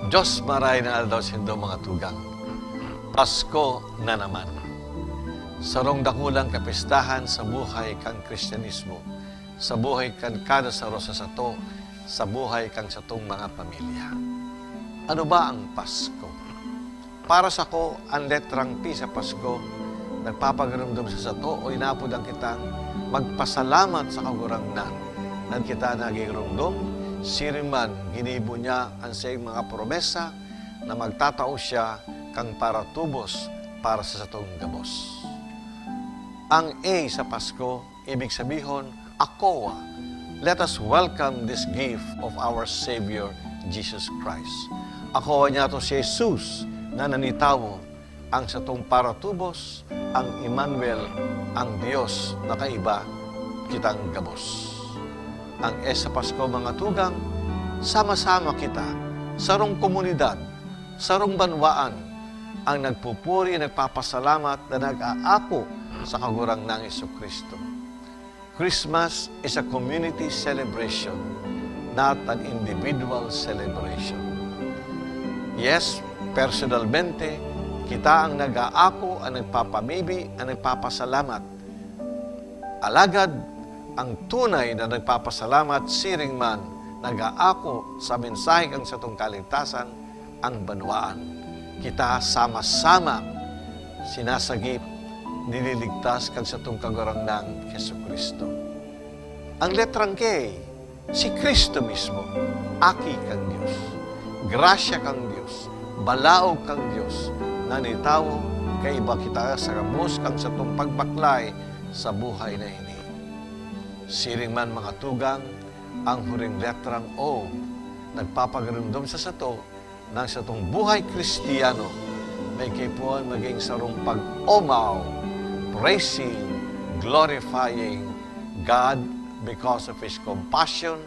Diyos maray na aldaw sindo mga tugang. Pasko na naman. Sarong dakulang kapistahan sa buhay kang Kristyanismo, sa buhay kang kada sa rosa sato, sa buhay kang satong mga pamilya. Ano ba ang Pasko? Para sa ko, ang letrang P sa Pasko, nagpapagarumdum sa sato o inapod ang kitang magpasalamat sa kagurangnan nan kita nagigirumdum, siriman ginibo niya ang siyang mga promesa na magtatao siya kang para tubos para sa satong gabos. Ang A sa Pasko, ibig sabihin, Akowa. Let us welcome this gift of our Savior, Jesus Christ. Akowa niya to si Jesus na nanitawo ang satong para tubos, ang Emmanuel, ang Diyos na kaiba kitang gabos. Ang S sa Pasko, mga tugang, sama-sama kita, sarong komunidad, sarong banwaan, ang nagpupuri, nagpapasalamat na nag-aako sa kagurang ng Jesucristo. Christmas is a community celebration, not an individual celebration. Yes, personalmente, kita ang nag-aako, ang nagpapamibi, ang nagpapasalamat. Alagad, ang tunay na nagpapasalamat, siring man, nag-aako sa mensahe kang sa itong kaligtasan, ang banwaan. Kita sama-sama sinasagip, nililigtas kang sa itong kagurang ng Jesucristo. Ang letrang K, si Kristo mismo, aki kang Diyos, grasya kang Diyos, balaog kang Diyos, nanitawo, kaiba kita sa gabos kang sa itong pagbaklay sa buhay na ini. Siring man mga tugang, ang huring letrang O, nagpapagarumdum sa sato ng satong buhay Kristiyano, may kipuan maging sarong pag-omaw, praising, glorifying God because of His compassion,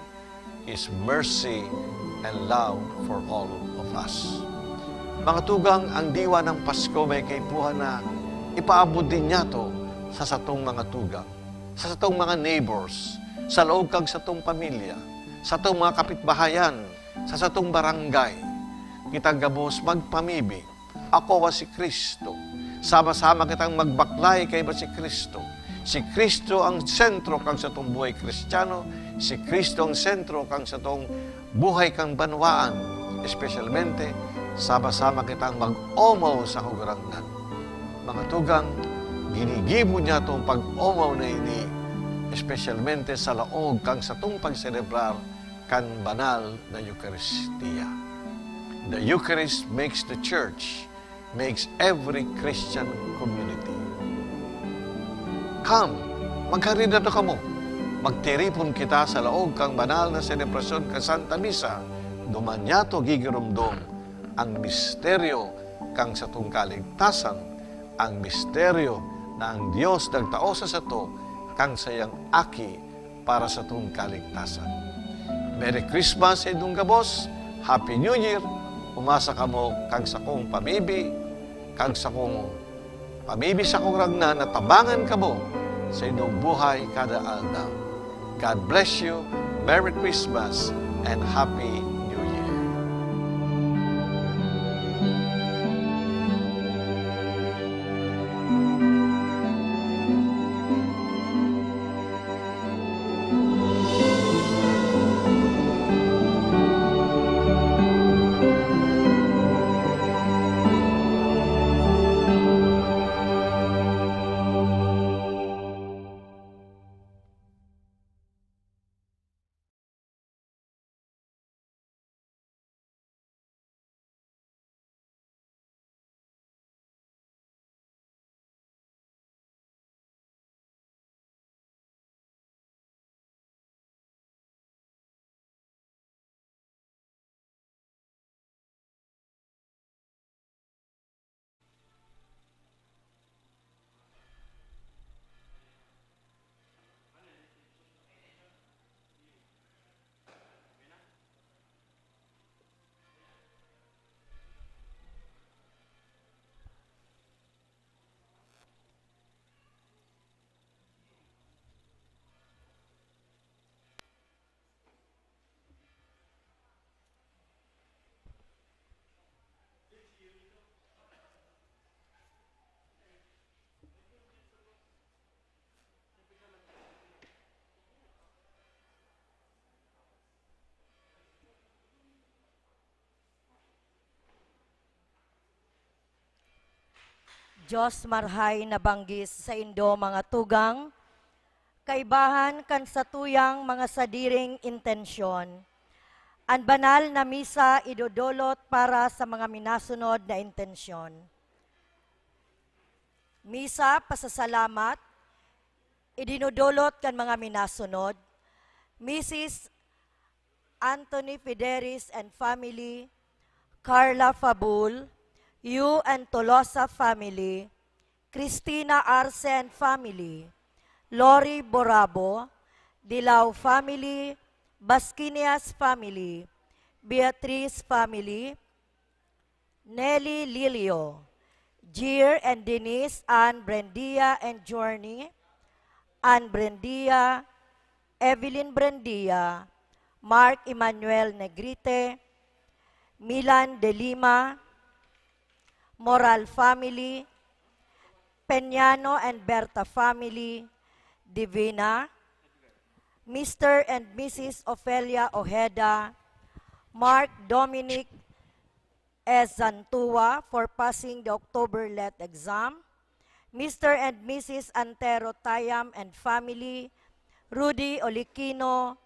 His mercy, and love for all of us. Mga tugang, ang diwa ng Pasko may kipuan na ipaabot din niya to sa satong mga tugang, sa satong mga neighbors, sa loob kang satong pamilya, sa satong mga kapitbahayan, sa satong barangay. Kitang gabos magpamibi, ako wa si Kristo. Sama-sama kitang magbaklay kay ba si Kristo. Si Kristo ang sentro kang satong buhay Kristiyano, si Kristo ang sentro kang satong buhay kang banwaan. Espesyalmente, sama-sama kitang mag-omaw sa kagurangnan. Mga tugang, ginigibo niya itong pag-omaw na ini, espesyalmente sa laog kang satong pagselebrar kan banal na Eucharistia. The Eucharist makes the church, makes every Christian community. Come, magharina na kamo. Magtiripon kita sa laog kang banal na selebrasyon ka Santa Misa. Dumanyato gigirumdom ang misteryo kang satong kaligtasan, ang misteryo na ang Diyos nagtao sa sato kang sayang aki para sa itong kaligtasan. Merry Christmas, Edong Gabos. Happy New Year. Umasa ka mo kang sa kong pamibi, kang sa kong pamibi sa kong ragna, natabangan ka mo sa inyong buhay kada aldaw. God bless you. Merry Christmas and Happy Diyos marhay nabanggis sa indo mga tugang, kaibahan kan sa tuyang mga sadiring intensyon. Ang banal na misa idodolot para sa mga minasunod na intensyon. Misa, pasasalamat, idinudulot kan mga minasunod. Mrs. Anthony Fideris and family, Carla Fabul, Yu and Tolosa family, Christina Arce and family, Lori Borabo, Dilaw family, Basquinias family, Beatrice family, Nelly Lilio, Jeer and Denise, Ann Brendia and Journey, Ann Brendia, Evelyn Brendia, Mark Emmanuel Negrite, Milan de Lima, Moral family, Peñano and Berta family, Divina, Mr. and Mrs. Ofelia Ojeda, Mark Dominic Zantua for passing the October LET exam, Mr. and Mrs. Antero Tayam and family, Rudy Olikino,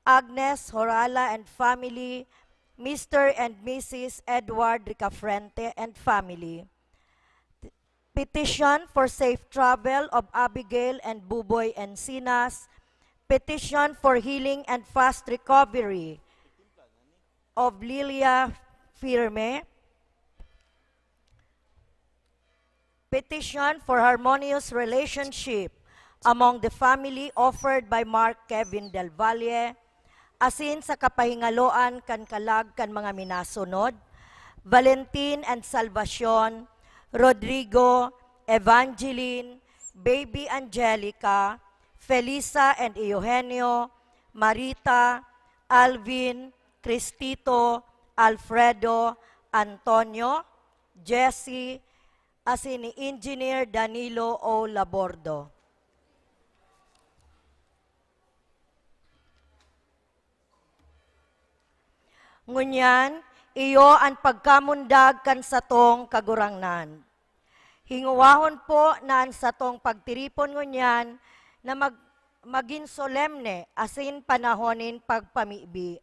Agnes Horala and family, Mr. and Mrs. Edward Ricafrente and family. Petition for safe travel of Abigail and Buboy Encinas. Petition for healing and fast recovery of Lilia Firme. Petition for harmonious relationship among the family offered by Mark Kevin Del Valle. Asin sa kapahingaloan kan kalag kan mga minasunod, Valentin and Salvacion, Rodrigo, Evangeline, Baby Angelica, Felisa and Eugenio, Marita, Alvin, Cristito, Alfredo, Antonio, Jesse, asin ni Engineer Danilo O. Labordo. Ngunyan, iyo ang pagkamundag kan satong kagurangnan. Hinguwahon po na ang satong pagtiripon ngunyan na maging solemne asin panahonin pagpamibi.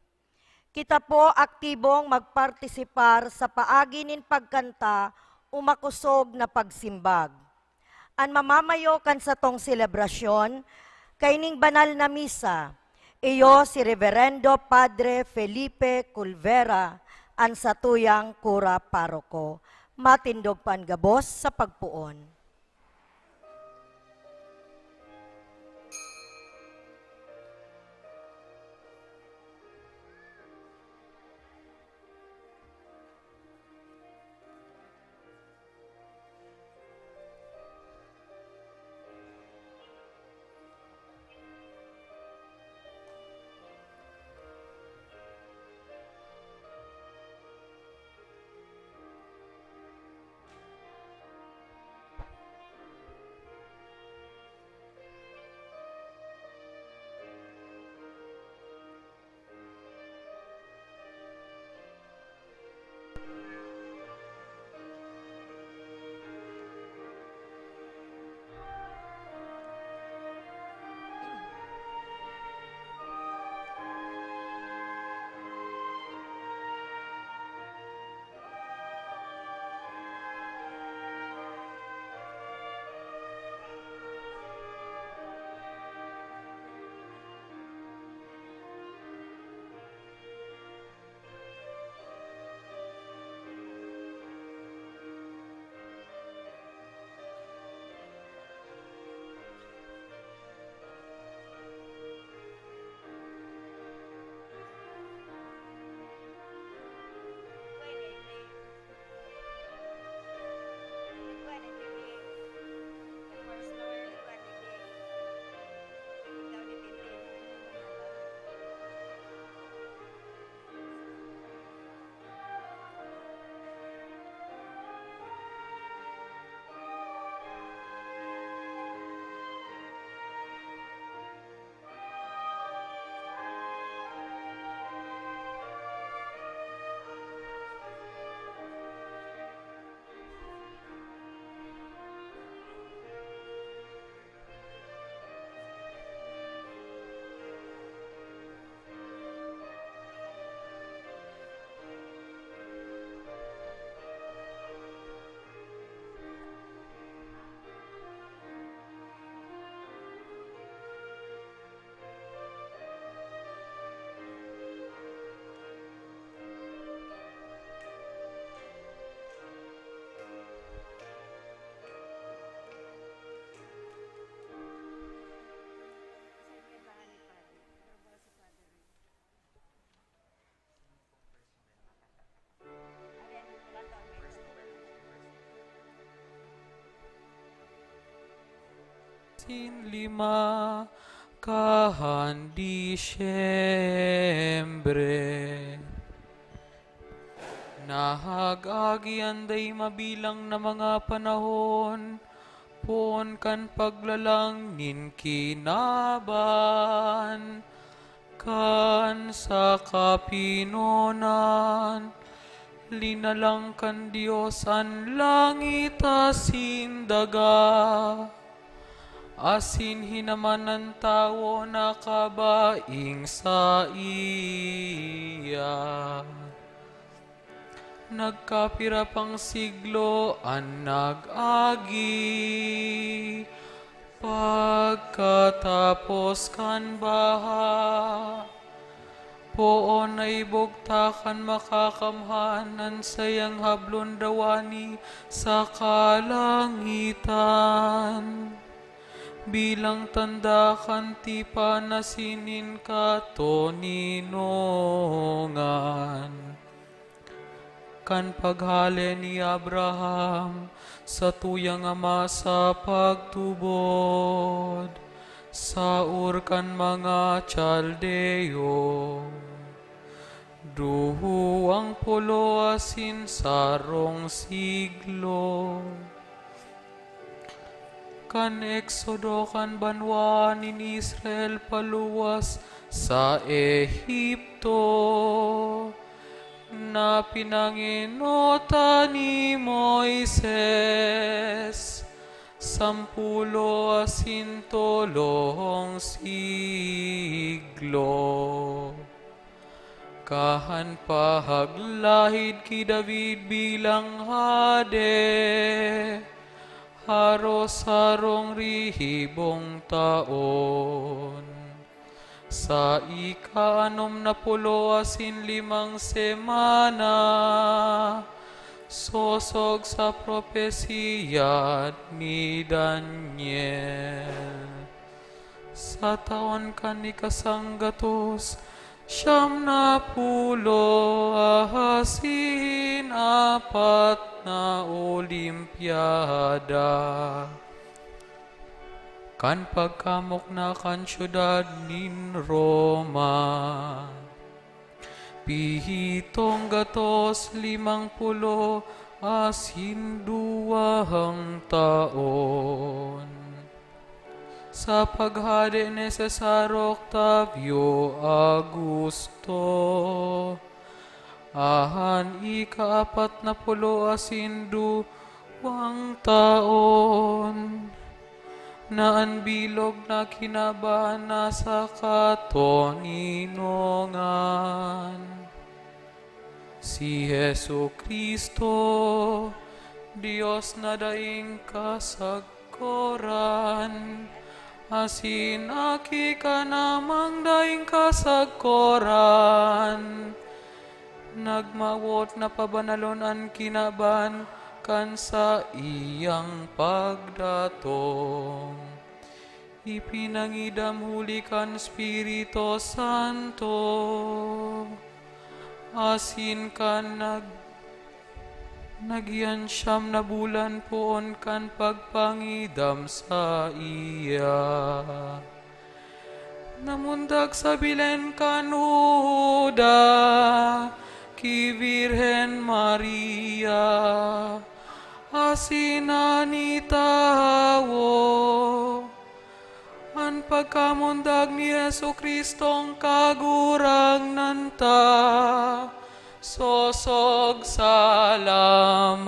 Kita po aktibong magpartisipar sa paaginin pagkanta umakusog na pagsimbag. Ang mamamayo kan satong selebrasyon, kaining banal na misa, iyo si Reverendo Padre Felipe Culvera, ang satuyang kura paroko. Matindog pangabos sa pagpuon. lima kahan Disyembre. Nahag-agi anday mabilang na mga panahon, pon kan paglalang nin kinaban, kan sa kapinunan, linalang kan Diyos an langit asin daga, asin hinaman ng tao na kabaing sa iya. Nagkapira pang siglo ang nag-agi, pagkatapos kan baha, poon ay bugtakan makakamhanan sayang hablon dawani sa kalangitan. Bilang tanda kan ti panasinin katoninongan. Kan paghale ni Abraham sa tuyang ama sa pagtubod, saur kan mga Chaldeo. Duhuang pulo asin sarong siglo. Kan eksodo kan banwa nin Israel paluwas sa Ehipto, na pinanginota ni Moises, 10 siglo. Kahan pahaglahid ki David bilang hade, haros harong rihibong taon. Sa ika-65 semana, sosog sa propesiya ni Daniel. Sa taon kan ikasanggatos, 70 na Olimpiada. Kan pagkamok na kan syudad nin Roma, 750 taon. Sa paghade ni Cesar Octavio Augusto, ahan ika-40 taon. Na ang bilog na kinabahan na sa katoninongan. Si Jesu Kristo, Diyos na daing kasagkoran, asin aki ka namang daing kasagkoran. Nagmawot na pabanalon ang kinaban, kan sa iyang pagdatong. Ipinangidam huli kan Espiritu Santo, asin kan nagyan 9 bulan poon kan pagpangidam sa iya. Namundag sa bilen kanuda, ki Virhen Maria, asinani tawo, an pagkamundag ni Yesu Kristong kagurang nanta, sosog salaman.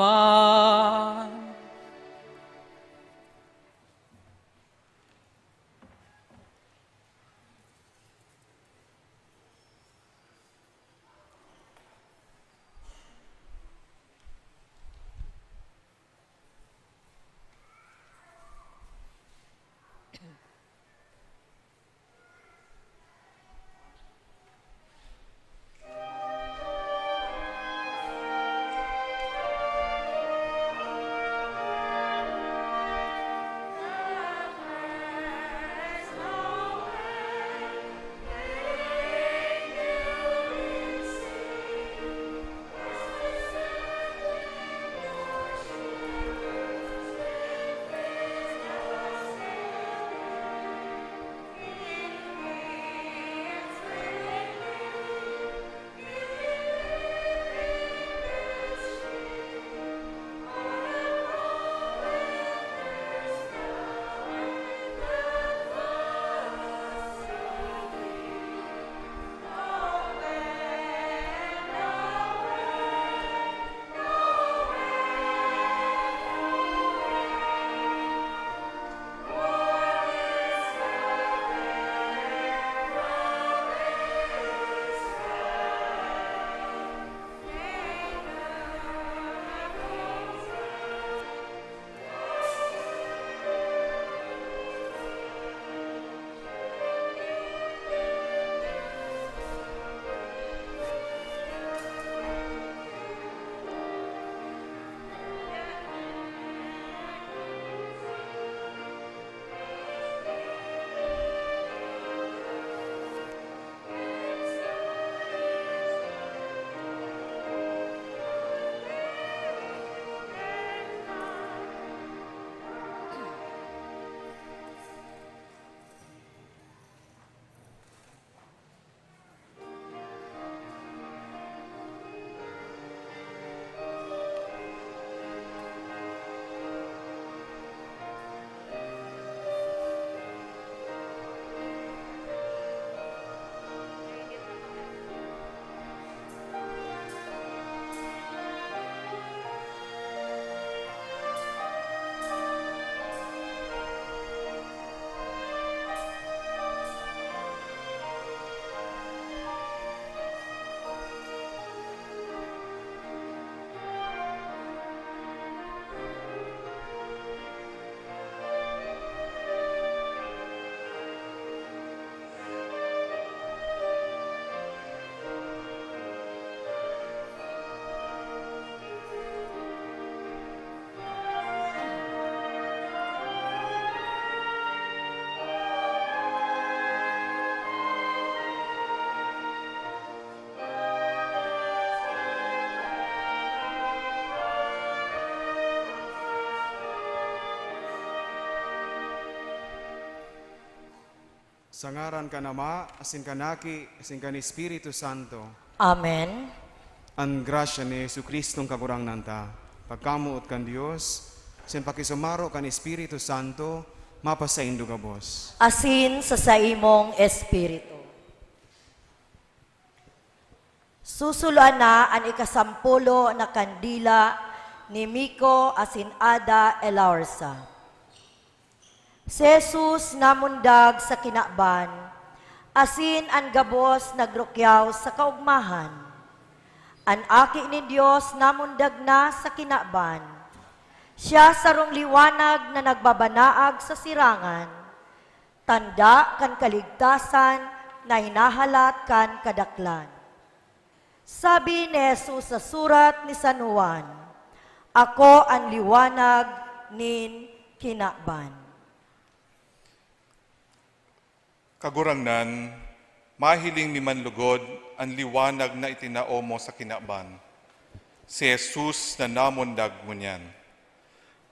Sa ngaran ka nama, asin kanaki, asin kan Espiritu Santo. Amen. Ang grasya ni Yesu Kristong kagurang nanta, pagkamuot kan Dios, sin pakisumaro kan Espiritu Santo, mapasaindo ka bos. Asin sa saimong espiritu. Susuluan na ang ikasampulo na kandila ni Miko asin Ada Elaorsa. Si Jesus namundag sa kinakban, asin ang gabos nagrukyaw sa kaugmahan. Ang aki ni Diyos namundag na sa kinakban. Siya sarong liwanag na nagbabanaag sa sirangan, tanda kan kaligtasan na hinahalat kan kadaklan. Sabi ni Jesus sa surat ni San Juan, ako ang liwanag nin kinakban. Kagurangnan, mahiling ni Manlugod ang liwanag na itinao mo sa kinakban. Si Jesus na namundag mo niyan.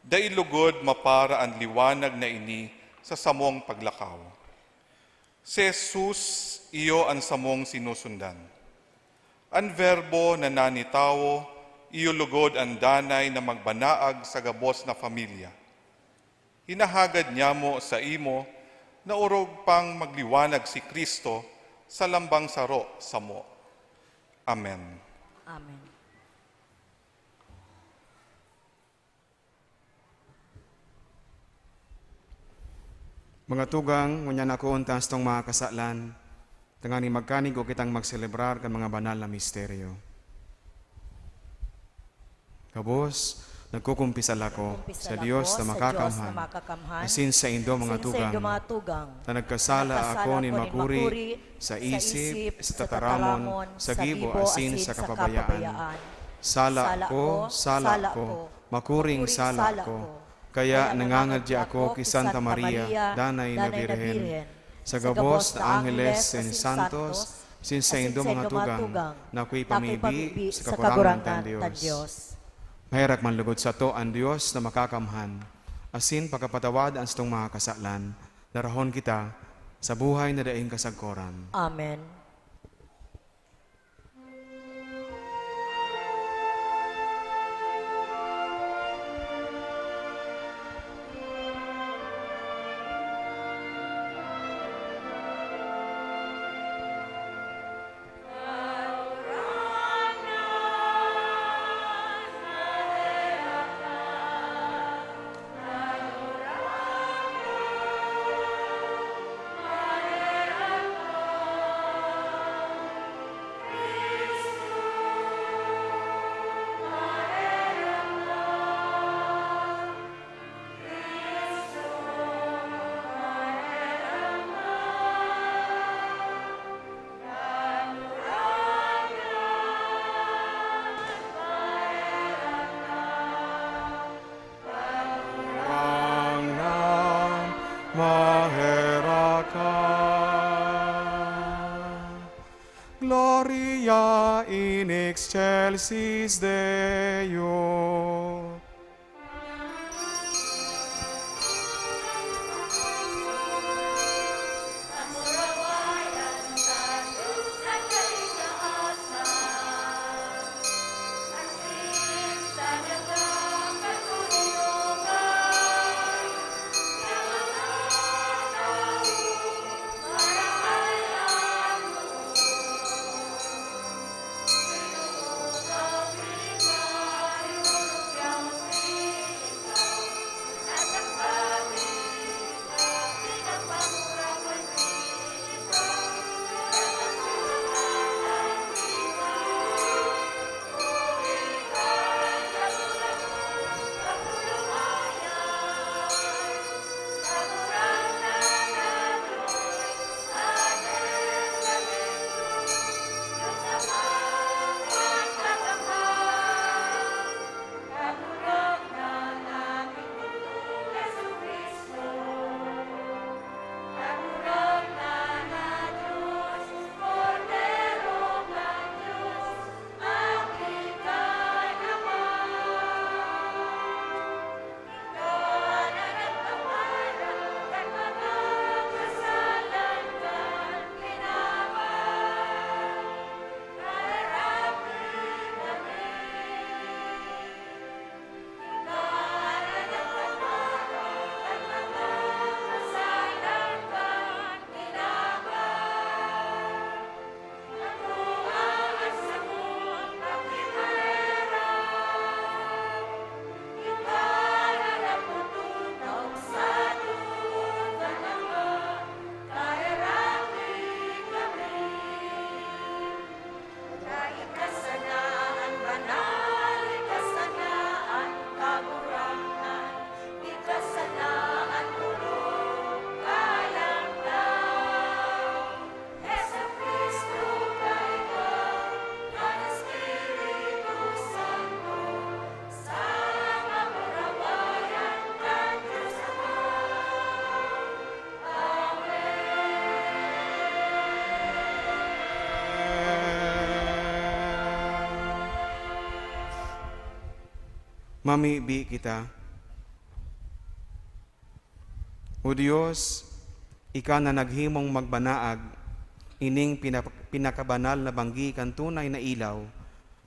Dailugod mapara ang liwanag na ini sa samong paglakaw. Si Jesus, iyo ang samong sinusundan. Ang verbo na nanitawo, iyo lugod ang danay na magbanaag sa gabos na pamilya. Hinahagad niya mo sa imo, na urog pang magliwanag si Kristo sa lambang saro sa mo. Amen. Amen. Mga tugang, ngunyan ako untas tong mga kasalan, tangani magkanig o kitang magselebrar kan mga banal na misteryo. Kabos, nagkukumpisal ako sa Diyos na makakamhan, asin sa indo mga tugang, na nagkasala ako ni makuri sa isip, sa tataramon, sa gibo, asin sa kapabayaan. Sala ko, makuring sala ko, kaya nangangadya ako kay Santa Maria, Danay na Birhen, sa gabos na Angeles and Santos, sin sa indo mga tugang, na ako'y pamibi sa kakurangan ng Diyos. Mahirak man lugod sa to ang Diyos na makakamhan, asin pagkapatawad ang itong mga kasalan, narahon kita sa buhay na daing kasagkoran. Amen. Gloria in excelsis Deo. Mamibi kita. O Diyos, Ika na naghimong magbanaag, ining pinakabanal na banggi kan tunay na ilaw,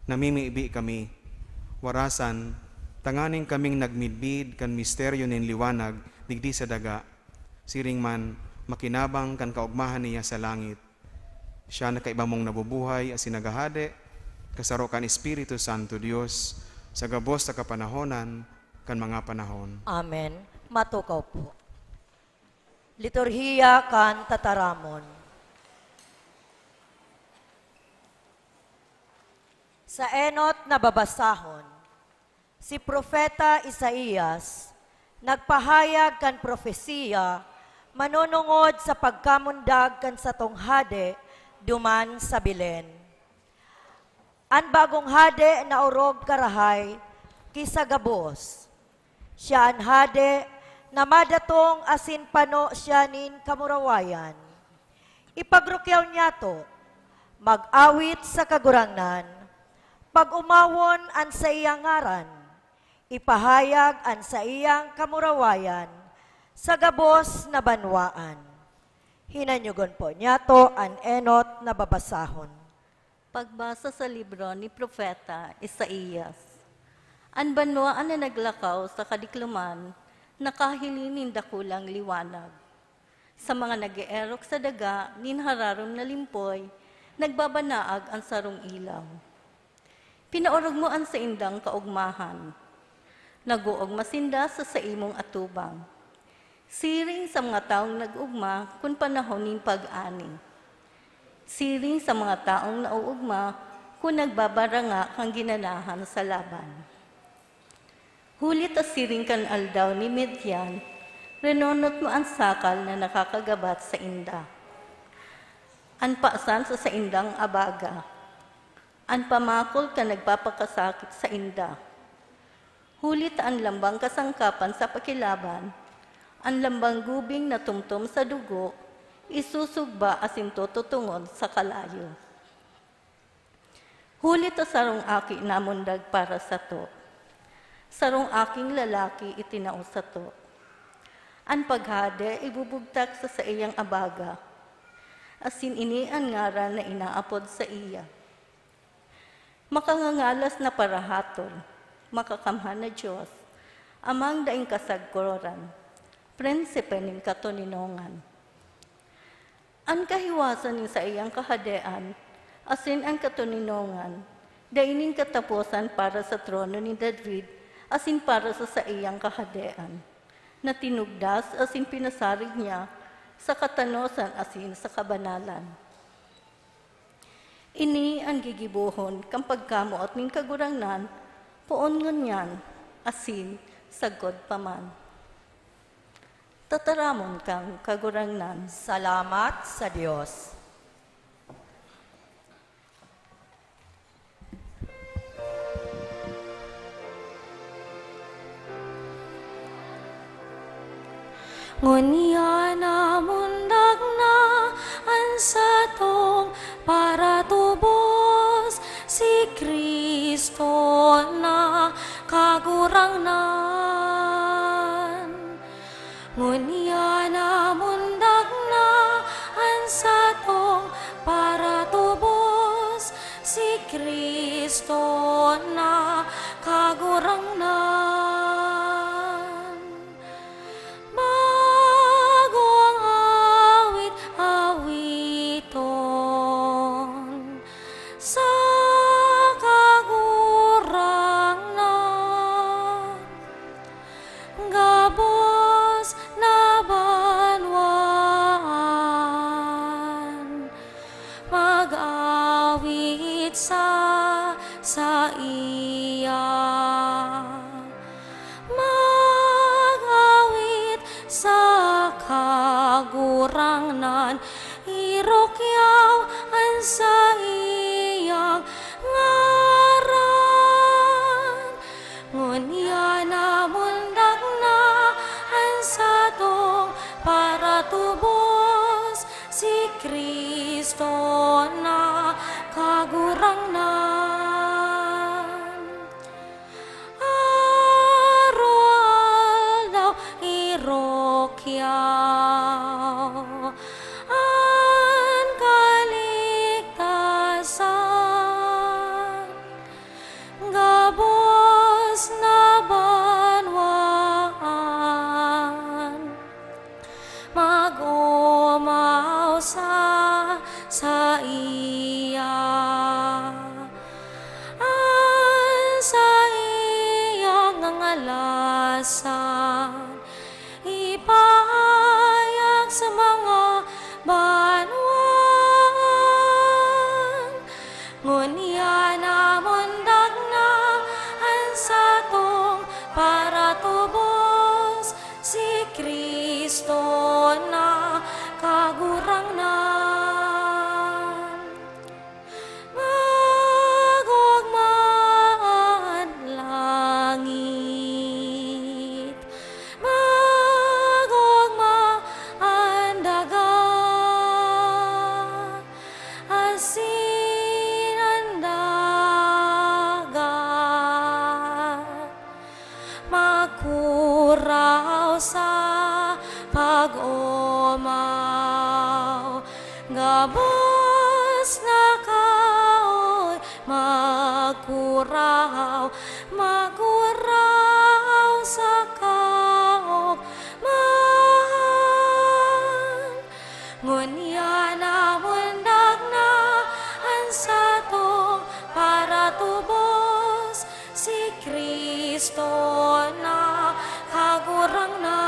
namimibi kami. Warasan, tanganing kaming nagmidbid kan misteryo nin liwanag, digdi sa daga. Siring man, makinabang kan kaugmahan niya sa langit. Siya na kaiba mong nabubuhay as sinagahade, kasaro kan Espiritu Santo Diyos, sa gabos sa kapanahonan, kan mga panahon. Amen. Matukaw po. Liturhiya kan tataramon. Sa enot na babasahon, si Propeta Isaías nagpahayag kan profesiya manunungod sa pagkamundag kan satong hade duman sa Belen. An bagong hade na urog karahay kisa gabos. Siya an hade na madatong asin pano siya nin kamurawayan. Ipagrukyaw niya to, mag-awit sa kagurangnan, pag-umawon an sa iyang ngaran, ipahayag an sa iyang kamurawayan, sa gabos na banwaan. Hinanyugon po niya to an enot na babasahon. Pagbasa sa libro ni Propeta Isaías. Ang banwaan na naglakaw sa kadikluman, nakahilinin dakulang liwanag. Sa mga nag-eerok sa daga, ninhararom na limpoy, nagbabanaag ang sarong ilaw. Pinaorog mo ang sa indang kaugmahan. Naguog masinda sa imong atubang. Siring sa mga taong nag-ugma kung panahon ning pag-ani. Siring sa mga taong nauugma kung nagbabaranga kang ginanahan sa laban. Hulit siring kan aldaw ni Midian, renonot mo ang sakal na nakakagabat sa inda. An paasan sa indang abaga. An pamakol ka nagpapakasakit sa inda. Hulit ang lambang kasangkapan sa pakilaban, ang lambang gubing na tumtum sa dugo, isusugba asin tututungod sa kalayo. Hulit sarong aki namundag para sa to. Sarong aking lalaki itinao sa to. Ang paghade ibubugtak sa iyang abaga, asin ini ang ngaran na inaapod sa iya. Makangangalas na parahatol, makakamhan na Diyos, amang daing kasagkuroran, prinsipe ning katuninongan. Ang kahiwasan ning sa iyang kahadean, asin ang katuninongan, daining katapusan para sa trono ni David, asin para sa iyang kahadean, na tinugdas asin pinasarig niya sa katanosan asin sa kabanalan. Ini ang gigibuhon kang pagkamuot ning kagurangnan, poon ngunyan, asin sagod paman. Tataramon kang kagurangnan. Salamat sa Diyos. Ngunya na mundag na ansatong para tubos si Kristo na kagurangnan. Ngunya na mundag na ansatong para tubos si Kristo na kagurangnan. Sa iya magawit sa kagurangnan, irokyaw an sa iyang ngaran. Ngunya na mundag na an satong para tubos si Kristo na kagurangnan. magkuraw, magkuraw sa kaugmahan. Ngunya na mundag na ang satong para tubos si Kristo na kagurangnan.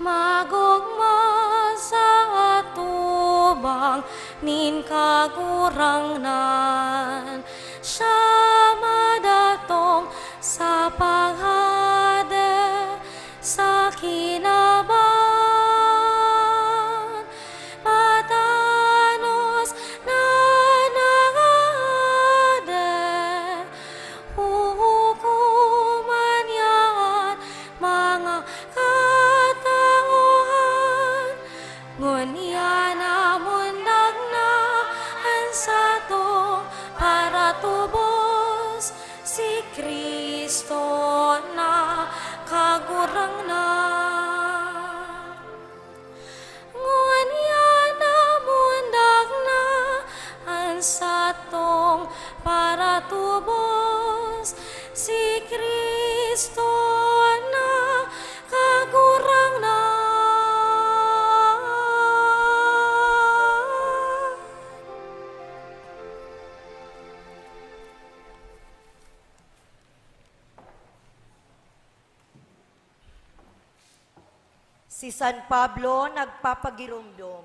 Magugma sa atubang nin kagurangnan, siya madatong sa paghade sa kinaban. Patanos na nangade, huhukuman yan mga katauhan. Ngunya na mundag na ang sato para tubos si Kristo na kagurangnan. Ngunya na mundag na ang satong para tubos si Kristo na kagurangnan. Si San Pablo nagpapagirumdum.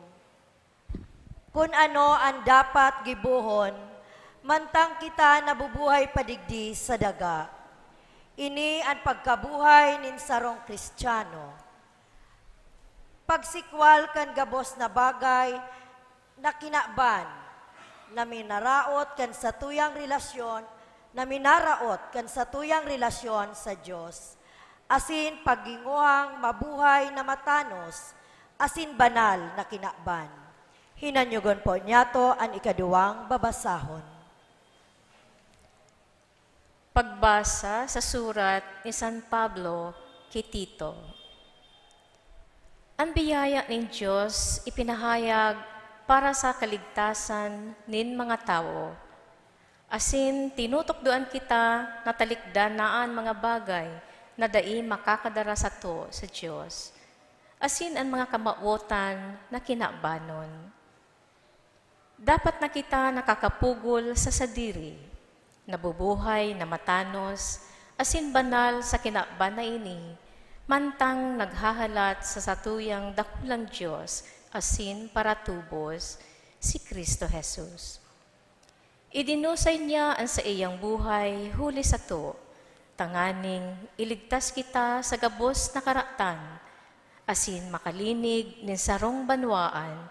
Kung ano ang dapat gibuhon, mantang kita nabubuhay padigdi sa daga. Ini ang pagkabuhay nin sarong Kristiyano. Pagsikwal kan gabos na bagay na kinaban, na minaraot kan sa tuyang relasyon, sa Diyos. Asin pagginguhang mabuhay na matanos, asin banal na kinaban. Hinanyugon po niyato ang ikaduwang babasahon. Pagbasa sa surat ni San Pablo kay Tito. Ang biyaya ng Diyos ipinahayag para sa kaligtasan nin mga tao. Asin tinutukdoan kita na talikdan naan mga bagay na dai makakadara sa to sa Diyos. Asin ang mga kamauotan na kinabanon. Dapat na kita nakakapugol sa sadiri, nabubuhay na matanos, asin banal sa kinaban na ini, mantang naghahalat sa satuyang dakulang Diyos, asin para tubos, si Kristo Jesus. Idinusay niya ang sa iyang buhay huli sa to, tanganing iligtas kita sa gabos na karatan, asin makalinig nin sarong banwaan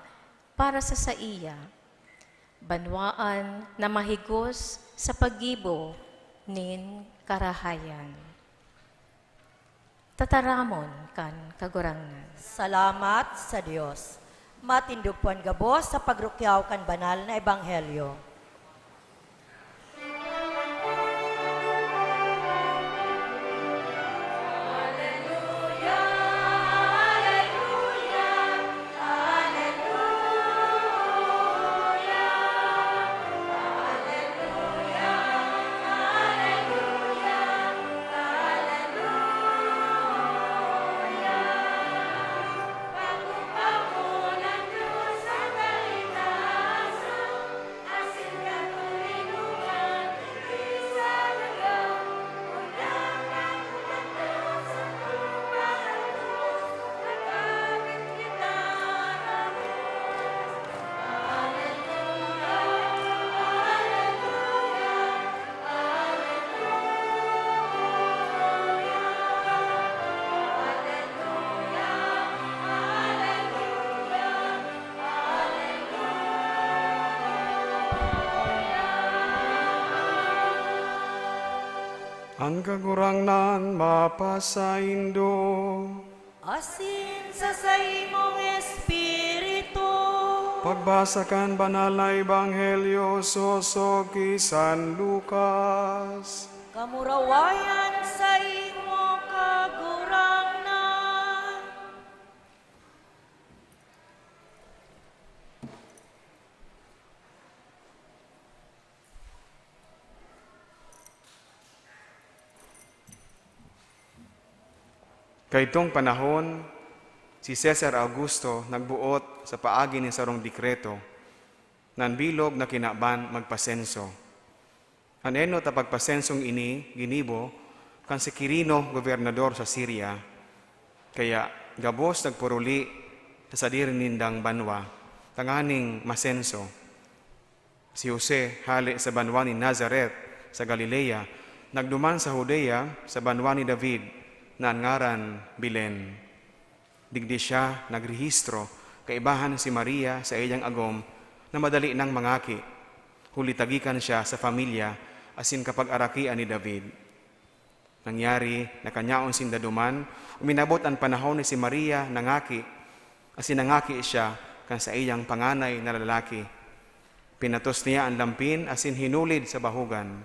para sa iya. Banwaan na mahigos sa paggibo nin karahayan. Tataramon kan kagurangnan. Salamat sa Diyos. Matindugpuan gabos sa pagrukyaw kan banal na ebanghelyo. Ang kagurangnan mapasaindo. Asin sa imong espiritu. Pagbasa kan banal na ebanghelyo so kay San Lucas. Kamurawayan sa imo kagurangnan. Kaytong panahon, si Cesar Augusto nagbuot sa paagi ni sarong dekreto nan bilog na kinaban magpasenso. Aneno ta pagpasensong ini ginibo kan si Quirino gobernador sa Syria. Kaya gabos nagpuruli sa diri nindang banwa tanganing masenso. Si Jose hali sa banwa ni Nazareth sa Galilea, nagduman sa Judea sa banwa ni David na ngaran Bilen. Digdi siya nagrehistro kaibahan si Maria sa iyang agom na madali nang mangaki. Hulitagikan siya sa pamilya asin kapag arakian ni David. Nangyari na kanyaon sindaduman, uminabot ang panahon ni si Maria nangaki, asin nangaki siya kan sa iyang panganay na lalaki. Pinatos niya ang lampin asin hinulid sa bahugan.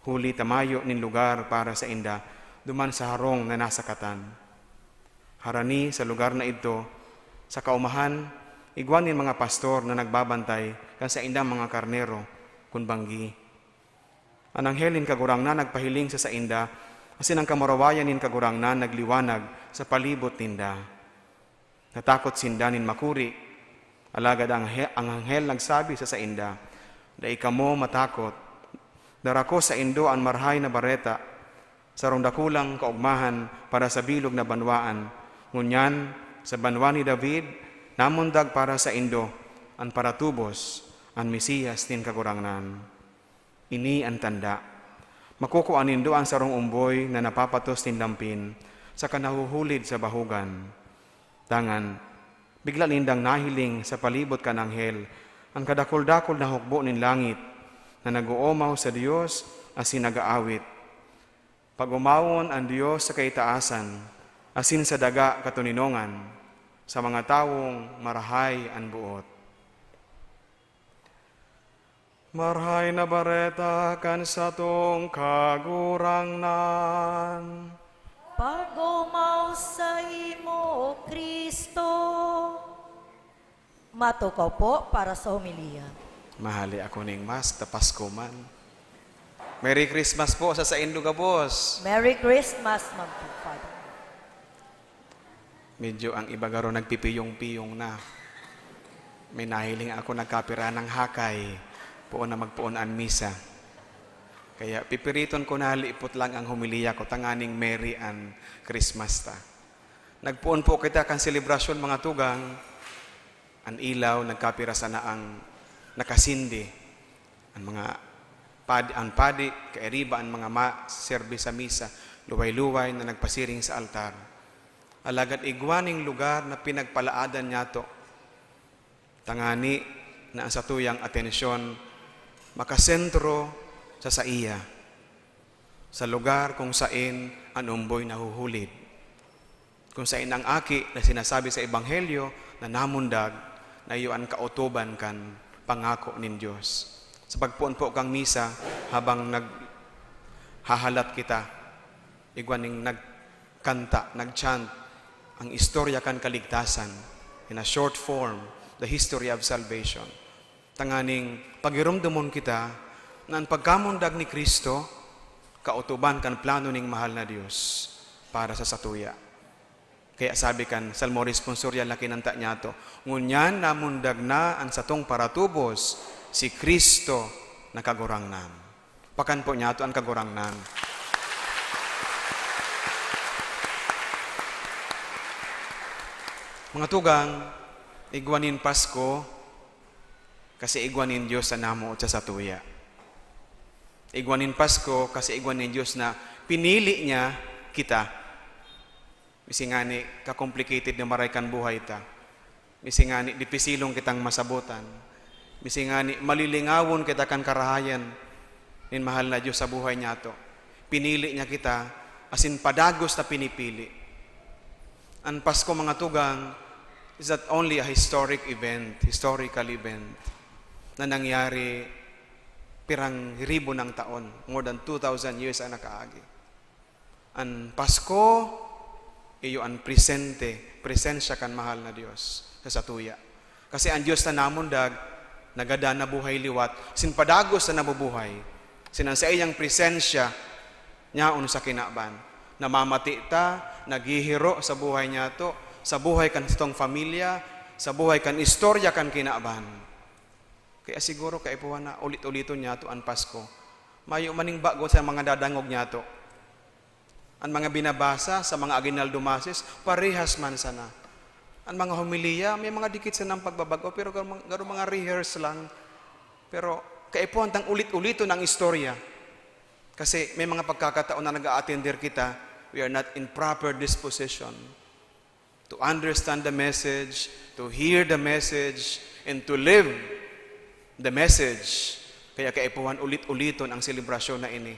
Huli tamayo nin lugar para sa inda, duman sa harong na nasa katan. Harani sa lugar na ito, sa kaumahan, igwan nin mga pastor na nagbabantay kan sa indang mga karnero, kun banggi. Ang anghelin kagurang na nagpahiling sa inda, asin ang kamarawayan nin kagurang na nagliwanag sa palibot ninda. Natakot sinda nin makuri, alagad ang anghel nagsabi sa inda, dai kamo matakot, darako sa indo ang marhay na bareta, sarong dakulang kaugmahan para sa bilog na banwaan, ngunyan sa banwa ni David, namundag para sa indo, ang paratubos, ang Mesiyas nin kagurangnan. Ini ang tanda. Makukuan nindo ang sarong umboy na napapatos nin lampin sa kanahuhulid sa bahugan. Tangan, bigla nindang nahiling sa palibot kan anghel ang kadakol-dakol na hukbo nin langit na nag-uumaw sa Diyos asin nag-aawit. Pag-umawon ang Diyos sa kaitaasan asin sa daga katuninongan sa mga tawong marahay ang buot. Marhay na bareta kan sa tong kagurangnan. Pag-umaw sa imo, Kristo. Matukaw po para sa homilya. Mahali ako ning mas, tapas ko man. Merry Christmas po sa indo ka, boss. Merry Christmas, Ma'am Father. Medyo ang iba garo nagpipiyong-piyong na. May nahiling ako nagkapira ng hakay. Puon na magpuon ang misa. Kaya pipiriton ko na liipot lang ang humiliya ko, tanganing Merry and Christmas ta. Nagpuon po kita kan selebrasyon mga tugang, ang ilaw, nagkapira sana ang nakasindi, ang mga padi, kaeriba, ang mga serbi sa misa, luway-luway na nagpasiring sa altar. Alagad igwaning lugar na pinagpalaadan niya to. Tangani na ang satuyang atensyon, makasentro sa iya, sa lugar kung saan ang umboy nahuhulid. Kung saan ang aki na sinasabi sa Ebanghelyo na namundag na iyon kautuban kan pangako nin Diyos. Sa pagpuon po kang misa, habang naghahalat kita, igwaning nagkanta, nagchant, ang istorya kan kaligtasan, in a short form, the history of salvation. Tanganing pagirumdumon kita na ang pagkamundag ni Kristo, kautuban kan plano ning mahal na Diyos para sa satuya. Kaya sabi kan Salmo responsorya laki nanta niya to, ngunyan namundag na ang satong paratubos, si Kristo na kagurangnan. Pakan po niya to ang kagurangnan. Mga tugang, igwanin Pasko, kasi igwanin Diyos sa namo at sa satuya. Igwanin Pasko kasi igwanin Diyos na pinili niya kita. Misingani ka-complicated na maray kan buhay ta. Misingani dipisilong kitang masabutan. Misingani malilingawon kita kan karahayan nin mahal na Diyos sa buhay niya to. Pinili niya kita asin padagos na pinipili. Ang Pasko mga tugang is not only a historical event na nangyari pirang ribo ng taon, more than 2,000 years ang nakaagi. Ang Pasko, iyo ang presensya kan mahal na Diyos sa satuya. Kasi ang Diyos na namundag, nagada na buhay liwat, sinpadagos na nabubuhay, sinan sa iyang presensya, niya sa kinaban. namamati ta, naghihiro sa buhay niya to, sa buhay kan itong pamilya, sa buhay kan istorya kan kinaban. Kaya siguro kaipuhan na ulit-ulito niya to ang Pasko. Mayo maning bago sa mga dadangog niya to. Ang mga binabasa sa mga aginaldo masses, parehas man sana. Ang mga homilya, may mga dikit sa ng pagbabago, pero garo mga rehearse lang. Pero kaipuhan tang ulit-ulito ng istorya. Kasi may mga pagkakataon na nag-a-attender kita, we are not in proper disposition to understand the message, to hear the message, and to live the message. Kaya kaipuhan ulit-uliton ang selebrasyon na ini.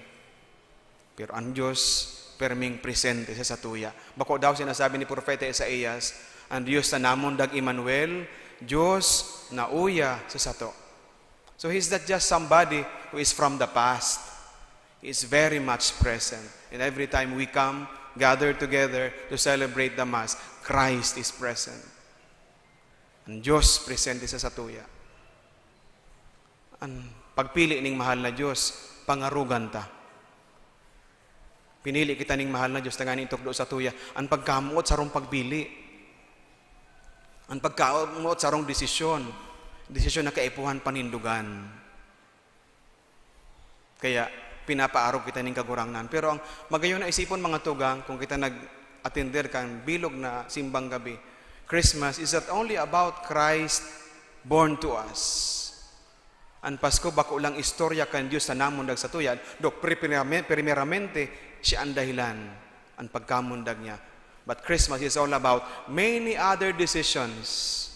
Pero ang Diyos, perming presente sa satuya. Bako daw sinasabi ni Propeta Isaías, ang Diyos na namundag Emmanuel, Diyos na uya sa sato. So He's not just somebody who is from the past. He is very much present. And every time we come, gather together to celebrate the Mass, Christ is present. Ang Diyos presente sa satuya. Ang pagpili ning mahal na Diyos, pangarugan ta. Pinili kita ning mahal na Diyos na ganing tukdo sa tuya. Ang pagkamuot sarong pagpili. Ang pagkamuot sarong desisyon. Desisyon na kaipuhan panindugan. Kaya pinapaarog kita ning kagurangnan. Pero ang magayon na isipon mga tugang, kung kita nag-attender kang bilog na simbang gabi, Christmas is not only about Christ born to us. Ang Pasko bako lang istorya kan Diyos na namundag sa tuyan, dok primeramente siya ang dahilan, ang pagkamundag niya. But Christmas is all about many other decisions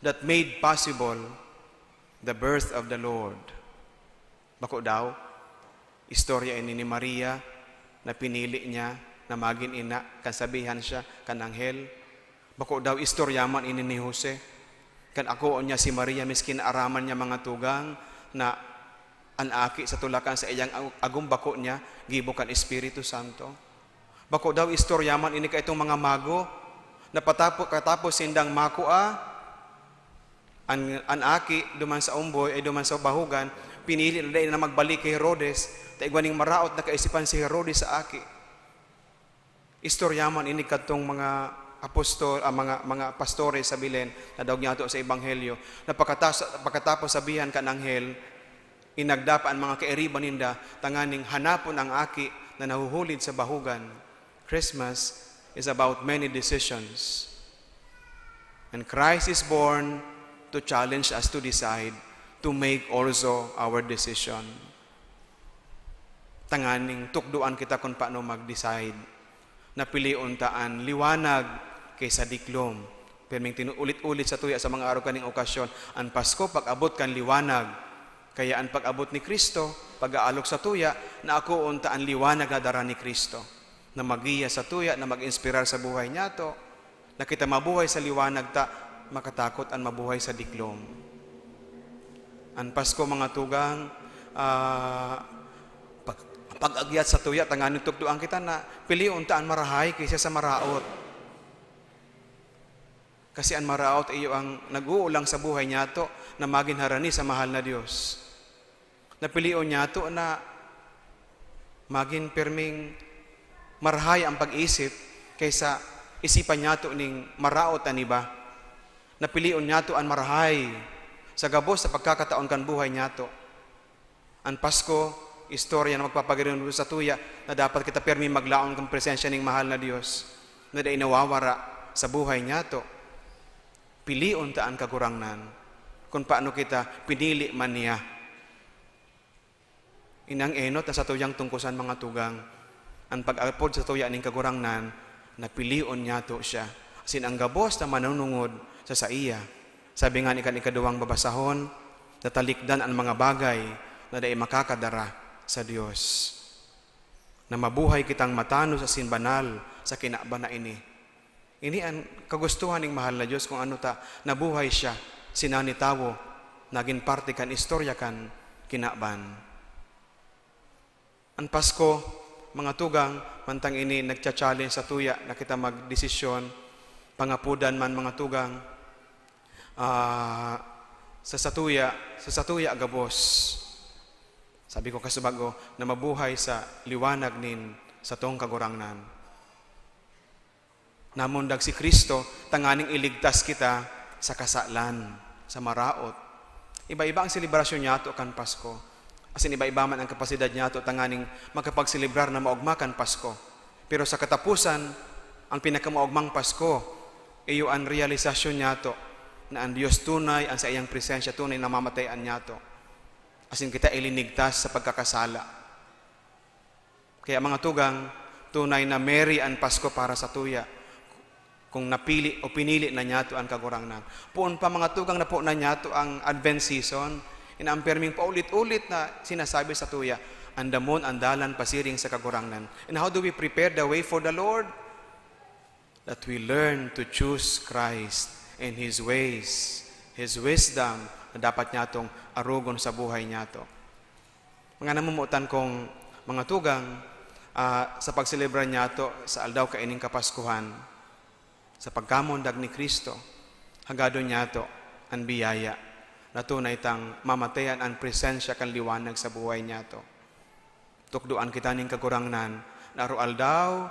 that made possible the birth of the Lord. Bako daw, istorya ini ni Maria na pinili niya na maging ina, kasabihan siya, kan anghel. Bako daw, istoryaman ini ni Jose. Kan ako niya si Maria, miskin araman niya mga tugang, na anaki sa tulakan sa iyang agong bako niya, gibukan Espiritu Santo. Bako daw, istoryaman ini ka itong mga mago, na katapos sindang makua, ang anaki, duman sa umboy, ay duman sa bahugan, pinili na magbalik kay Herodes, taigwaning maraot na kaisipan si Herodes sa aki. Istoryaman ini katong mga apostol, mga pastores sa Belen, na daw niya sa Ebanghelyo, na pagkatapos sabihan ka ng anghel, inagdapaan mga kairiban ninda, tanganing hanapon ang aki na nahuhulid sa bahugan. Christmas is about many decisions. And Christ is born to challenge us to decide, to make also our decision. Tanganing tukduan kita kung paano mag-decide. Napiliun taan liwanag kaysa diklom. Perming tinuulit-ulit sa tuya sa mga araw kaning okasyon. Ang Pasko, pag-abot kan liwanag. Kaya ang pag-abot ni Kristo, pag-aalok sa tuya, na ako unta ang liwanag na dara ni Kristo. Na magiya sa tuya, na mag-inspirar sa buhay niya to. Na kita mabuhay sa liwanag ta, makatakot ang mabuhay sa diklom. Ang Pasko, mga tugang, pag-agyat sa tuya, tanganin tukduan kita na piliun taan marahay kaysa sa maraot. Kasi ang maraot iyo ang nag-uulang sa buhay niya to na maging harani sa mahal na Diyos. Napilion niya to na maging perming marahay ang pag-isip kaysa isipan niya to ning maraot ani ba. Napilion niya to ang marahay sa gabos sa pagkakataon kan buhay niya to. Ang Pasko, istorya na magpapaganoon sa tuya na dapat kita permi maglaon kang presensya ng mahal na Diyos na dahil nawawara sa buhay niya to. Pilion taan kagurangnan kung paano kita pinili man niya. Inang enot na sa tuyang tungkusan mga tugang, ang pag-alpod sa tuya ning kagurangnan na pilion niya to siya. Asin ang gabos na manunungod sa iya. Sabi nga ni ikaduwang babasahon, natalikdan ang mga bagay na dahil makakadara sa Diyos. Na mabuhay kitang matano sa sinbanal sa kinaba na ini. Ini ang kagustuhan ng mahal na Diyos kung ano ta, nabuhay siya, sinanitawo, naging parte kan, istorya kan, kinaban. Ang Pasko, mga tugang, mantang ini nagcha-challenge sa tuya na kita magdesisyon, pangapudan man mga tugang, sa satuya agabos. Sabi ko kasubago, na mabuhay sa liwanag nin sa tong kagurangnan. Namundag si Kristo, tanganing iligtas kita sa kasalan, sa maraot. Iba-iba ang selebrasyon niya ato kan Pasko. As in, iba-iba man ang kapasidad niya ato tanganing makapagselebrar na maugma kan Pasko. Pero sa katapusan, ang pinakamaugmang Pasko, iyo ang realisasyon niya ato na ang Diyos tunay, ang sa iyang presensya tunay na mamatayan niya ato. As in, kita ilinigtas sa pagkakasala. Kaya mga tugang, tunay na merry ang Pasko para sa tuya. Kung napili o pinili na niya ito ang kagurangnan. Puon pa mga tugang na po na niya ito ang Advent season, inaamperming paulit-ulit na sinasabi sa tuya, andamon, andalan, pasiring sa kagurangnan. And how do we prepare the way for the Lord? That we learn to choose Christ and His ways, His wisdom, na dapat niya itong arugon sa buhay niya ito. Mga namumutan kong mga tugang, sa pagselebra niya ito sa aldaw kaining kapaskuhan, sa pagkamundag ni Kristo, hagado niya ito ang biyaya na tunay tang mamatayan ang presensya kan liwanag sa buhay niya ito. Tukduan kita ning kagurangnan na arual daw,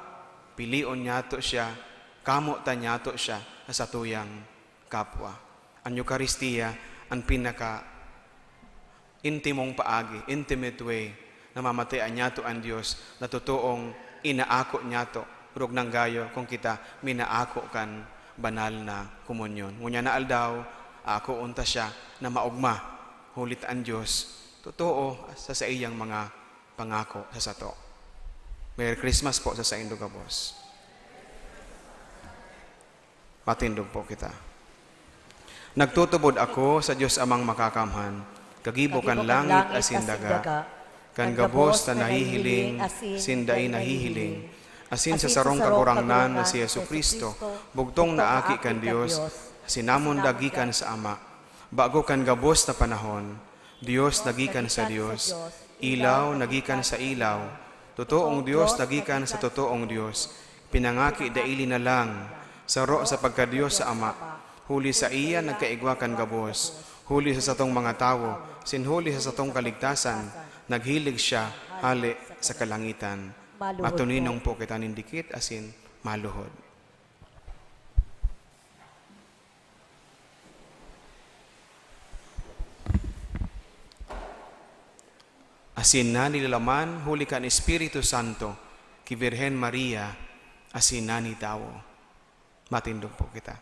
pilion niya ito siya, kamutan niya ito siya sa tuyang kapwa. Ang Eucharistia, ang pinaka intimong paagi, intimate way na mamatayan niya ito ang Diyos na totoong inaako niya ito. Rog ng gayo kung kita minaako kan banal na komunyon. Ngunya na aldaw, ako unta siya na maugma, hulit ang Diyos, totoo sa iyang mga pangako sa sato. Merry Christmas po sa indog boss. Matindog po kita. Nagtutubod ako sa Diyos amang makakamhan, kagibo kan langit asin daga, kan gabos na nahihiling, sinday nahihiling, asin sa sarong kagurangnan na si Yesu Kristo, bugtong naaki kan Dios, sinamon dagikan sa Ama. Bago kan gabos na panahon, Dios nagikan sa Dios, ilaw nagikan sa ilaw, totoong Dios nagikan sa totoong Dios, pinangaki daili na lang, saro sa pagka-Dios sa Ama, huli sa iya nagkaigwa kan gabos, huli sa satong mga tao, sinhuli sa satong kaligtasan, naghilig siya, hali sa kalangitan. Matuninong po kita nindikit asin maluhod. Asin na nilalaman huli kan Espiritu Santo ki Virgen Maria asin na ni tao. Matindog po kita.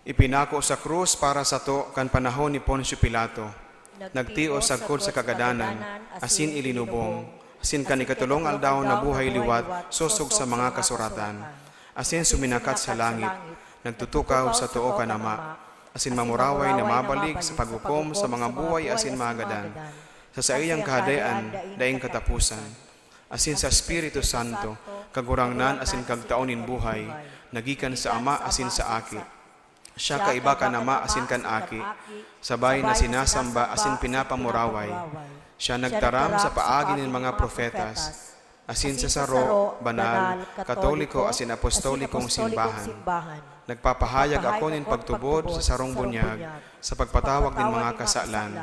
Ipinako sa krus para sa to kan panahon ni Poncio Pilato. Nagtios sagkod sa kagadanan, asin ilinubong, asin kanikatulong aldaw na buhay liwat, susog sa mga kasuratan, asin suminakat sa langit, nagtutukaw sa tuo kanama, asin mamuraway na mabalik sa paghukom sa mga buhay asin magadan, sa iyang kahadayaan, daing katapusan, asin sa Espiritu Santo, kagurangnan asin kagtaonin buhay, nagikan sa Ama asin sa Aki. Siya kaiba ka nama asin kan aki, sabay na sinasamba asin pinapamuraway. Siya nagtaram sa paagi ng mga profetas, asin sa saro, banal, katoliko asin apostolikong simbahan. Nagpapahayag ako nin pagtubod sa sarong bunyag, sa pagpatawag ng mga kasalan,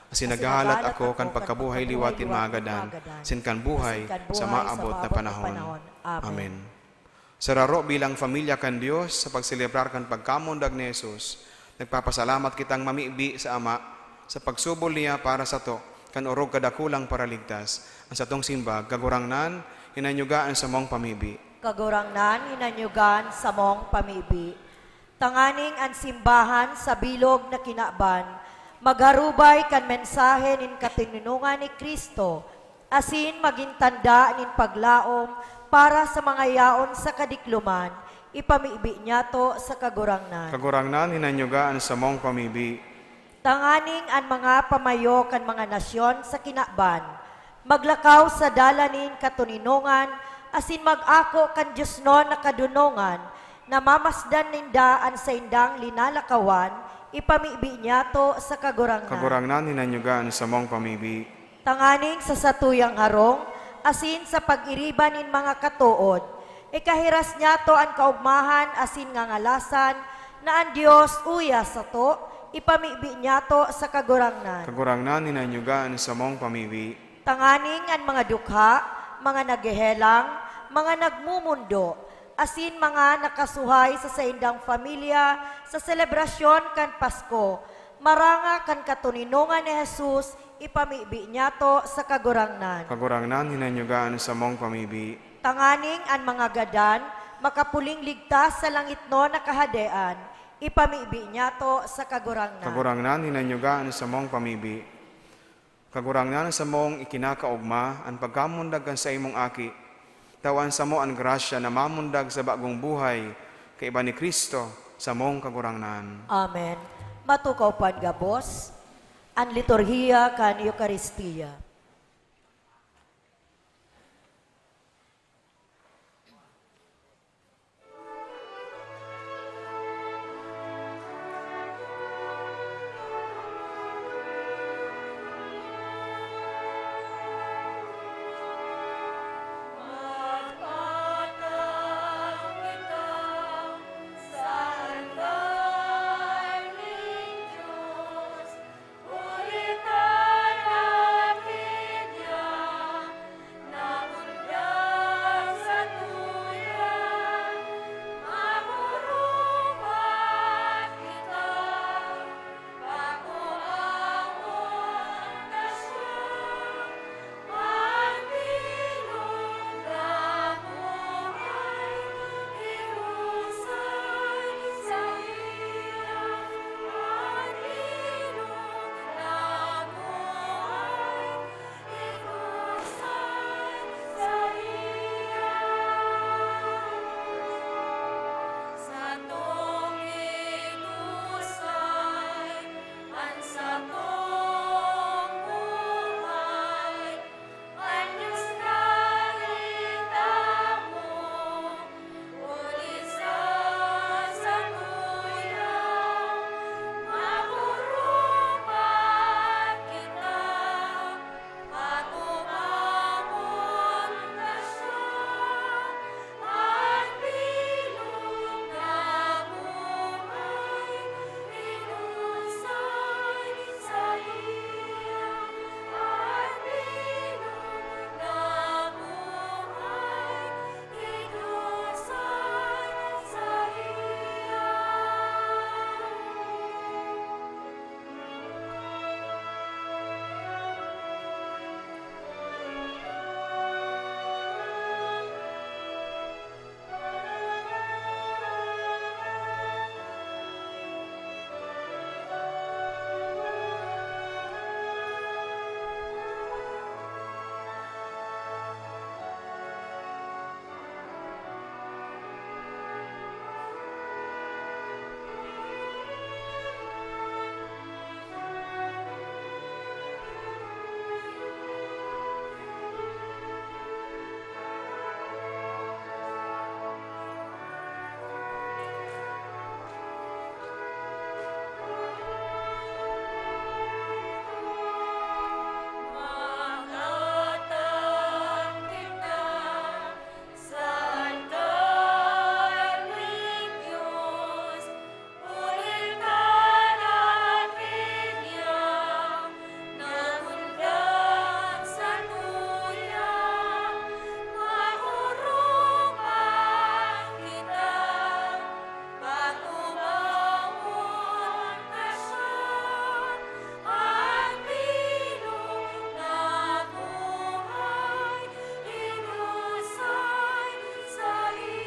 asin naghahalat ako kan pagkabuhay liwatin magadan, sin kan buhay sa maabot na panahon. Amen. Sararo bilang pamilya kan Diyos sa pagselebrar kan pagkamundag ni Jesus, nagpapasalamat kitang mamibi sa Ama sa pagsubol niya para sa to, kan orog kadakulang paraligtas. Ang satong simbag, kagurangnan, hinanyugaan sa mong pamibi. Kagurangnan, hinanyugan sa mong pamibi. Tanganing ang simbahan sa bilog na kinaban, magharubay kan mensahe nin katinunungan ni Kristo, asin magintanda nin paglaom, para sa mga yaon sa kadikluman, ipamibi niya to sa kagurangnan. Kagurangnan, hinanyugaan sa mong pamibi. Tanganing ang mga pamayo kan mga nasyon sa kinaban, maglakaw sa dalanin katuninungan, asin mag-ako kan Diyos non na kadunungan, na mamasdan nindaan sa indang linalakawan, ipamibi niya to sa kagurangnan. Kagurangnan, hinanyugaan sa mong pamibi. Tanganing sa satuyang harong, asin sa pag-iriban nin mga katuod, ikahiras niya to ang kaugmahan asin nga ngalasan, na ang Diyos uya sa to, ipamibi niya to sa kagurangnan. Kagurangnan, hinanyugaan sa mong pamibi. Tanganing ang mga dukha, mga naghehelang, mga nagmumundo, asin mga nakasuhay sa saindang pamilya sa selebrasyon kan Pasko, maranga kan katuninungan ni Jesus, ipamibi niya to sa kagurangnan. Kagurangnan, hinanyugaan sa mong pamibi. Tanganing ang mga gadan, makapuling ligtas sa langit no nakahadean, ipamibi niya to sa kagurangnan. Kagurangnan, hinanyugaan sa mong pamibi. Kagurangnan sa mong ikinakaugma, ang pagkamundag kan sa imong aki. Tawan sa mo ang grasya na mamundag sa bagong buhay, kay iba ni Kristo sa mong kagurangnan. Amen. Matukaw pan gabos, ang liturhiya kan Eukaristiya.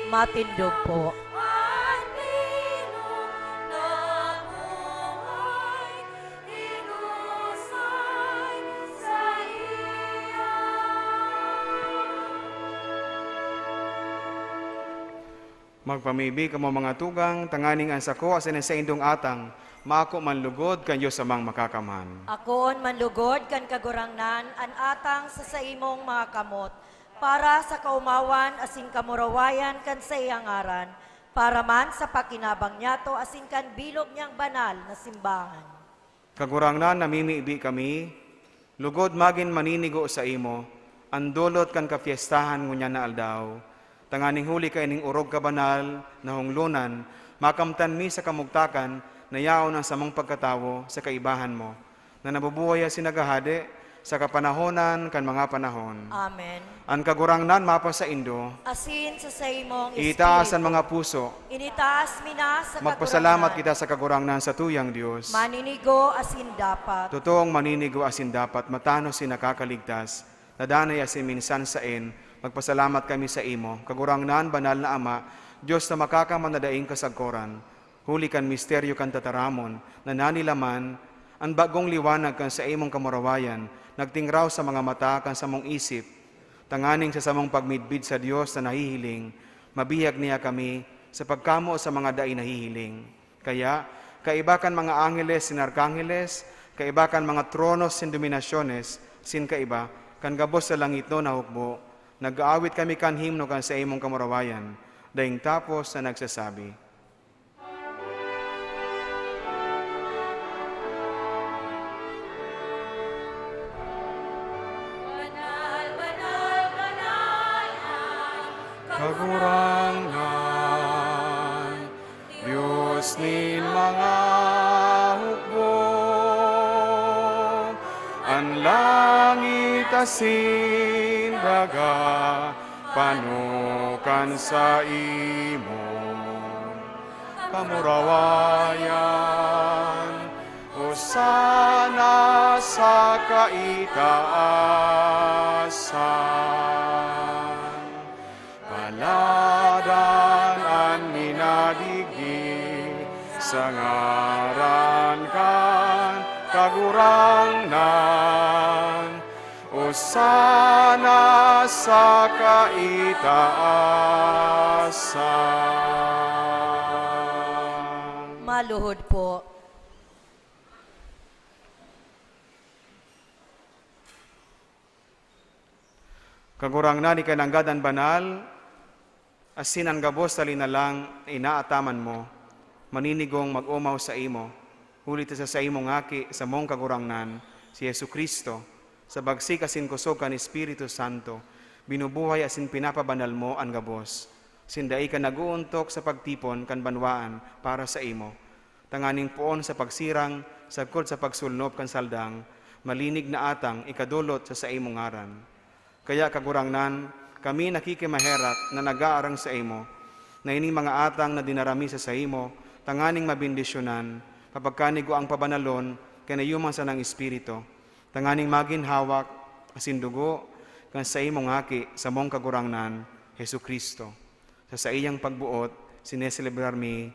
Matindog po. Magpamibi ka mo mga tugang, tanganing ang sako asin sa indong atang, maako man lugod kanyo sa mang makakamhan. Akoon manlugod kan kagurangnan an atang sa imong mga kamot, para sa kaumawan asin kamurawayan kan sa iyang aran, para man sa pakinabang niyato asin kan bilog niyang banal na simbahan. Kagurangnan namimibi kami, lugod magin maninigo sa imo, andolot kan kafiestahan ngunya na aldaw, tanganing huli ka ining urog ka banal na hunglunan, makamtan mi sa kamugtakan, na yaon ang samang pagkatawo sa kaibahan mo, na nabubuhay sinagahade, sa kapanahonan kan mga panahon. Amen. Ang kagurangnan mapa sa Indo, Asin sa imong itaas ang espiritu. mga puso, Initaas mina sa magpasalamat kagurangnan. kita sa kagurangnan sa tuyang Dios. Maninigo asin dapat. Totoong maninigo asin dapat matano si nakakaligtas, nadanay asin minsan sain, magpasalamat kami sa imo, kagurangnan banal na Ama, Diyos na makakamanadaing kasagkoran, huli kan misteryo kan tataramon, na nanilaman, ang bagong liwanag kan sa imong kamurawayan, nagtingraw sa mga mata kan sa mong isip, tanganing sa samong pagmidbid sa Diyos na nahihiling, mabihag niya kami sa pagkamo sa mga dai nahihiling. Kaya, kaiba kan mga angeles sin arkangeles, kaiba kan mga tronos sin dominasyones, sin kaiba, kan gabos sa langit no na hukbo, nag-aawit kami kan himno kan sa imong kamurawayan, daing tapos na nagsasabi, kagurangan, Diyos nin mga hukbo, ang langit asin daga, panukan sa imo, kamurawayan, hosana sa kaitaasan. Paladan an minadigi sa ngaran kan kagurangnan, hosana sa kaitaasan. Maluhod po. Kagurangnan ni kananggadan banal, asin ang gabos tali na lang inaataman mo, maninigong mag-umaw sa imo, hulit sa imong ngaki sa mong kagurangnan, si Yesu Kristo, sa bagsik asin kusog kan Espiritu Santo, binubuhay asin pinapabanal mo ang gabos, sindai ka naguuntok sa pagtipon kan banwaan para sa imo, tanganing poon sa pagsirang, sagkod sa pagsulnop kan saldang, malinig na atang ikadulot sa imong ngaran. Kaya kagurangnan, kami nakikimaherak na nag-aarang sa imo, na ining mga atang na dinarami sa imo, tanganing mabindisyonan, kapagkanigo ang pabanalon, kanayuman sa ng Espiritu, tanganing maginhawak, asin dugo, kan sa imong haki, sa mong kagurangnan, Hesu Kristo. Sa iyang pagbuot, sineselebrar mi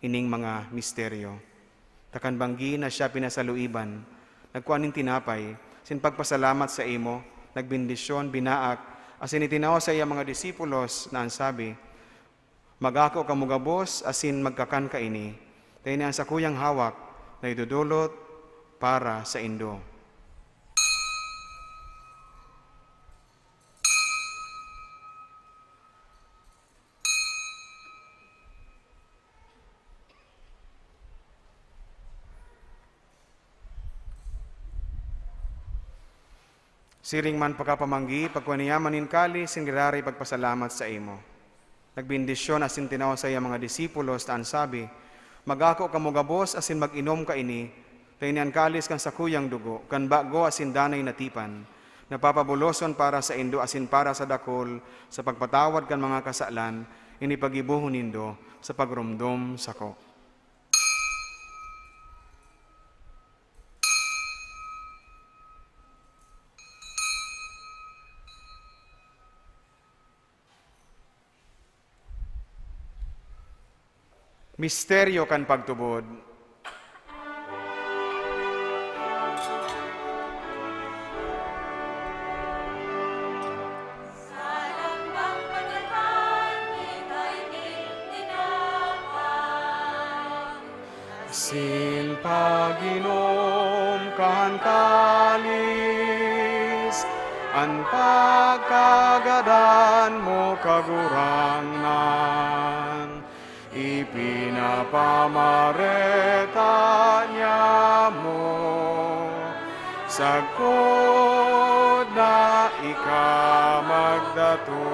ining mga misteryo. Takan banggi na siya pinasaluiban, nagkuaning tinapay, sin pagpasalamat sa imo, nagbindisyon, binaak, asin itinaw sa iya mga disipulos na ansabi, magako kamugabos, asin magkakan ka ini, tayo ang sakuyang hawak na idudulot para sa Indo. Siring man pagkapamanggi, pagkuaniyaman kali, singgirari pagpasalamat sa imo. Nagbindisyon asin tinaw sa iya mga disipulos na ansabi, magako kamugabos asin mag-inom ka ini, tainian kalis kan sakuyang dugo, kan bago asin danay natipan, napapabuloson para sa Indo asin para sa dakol, sa pagpatawad kan mga kasalan, inipagibuhon nindo sa pagrumdom sako. Misteryo kan pagtubod. Sin paginom kan kalis, an pagkagadan mo kagurangnan, ipinapamareta niya mo, sagkod na ikamagdato.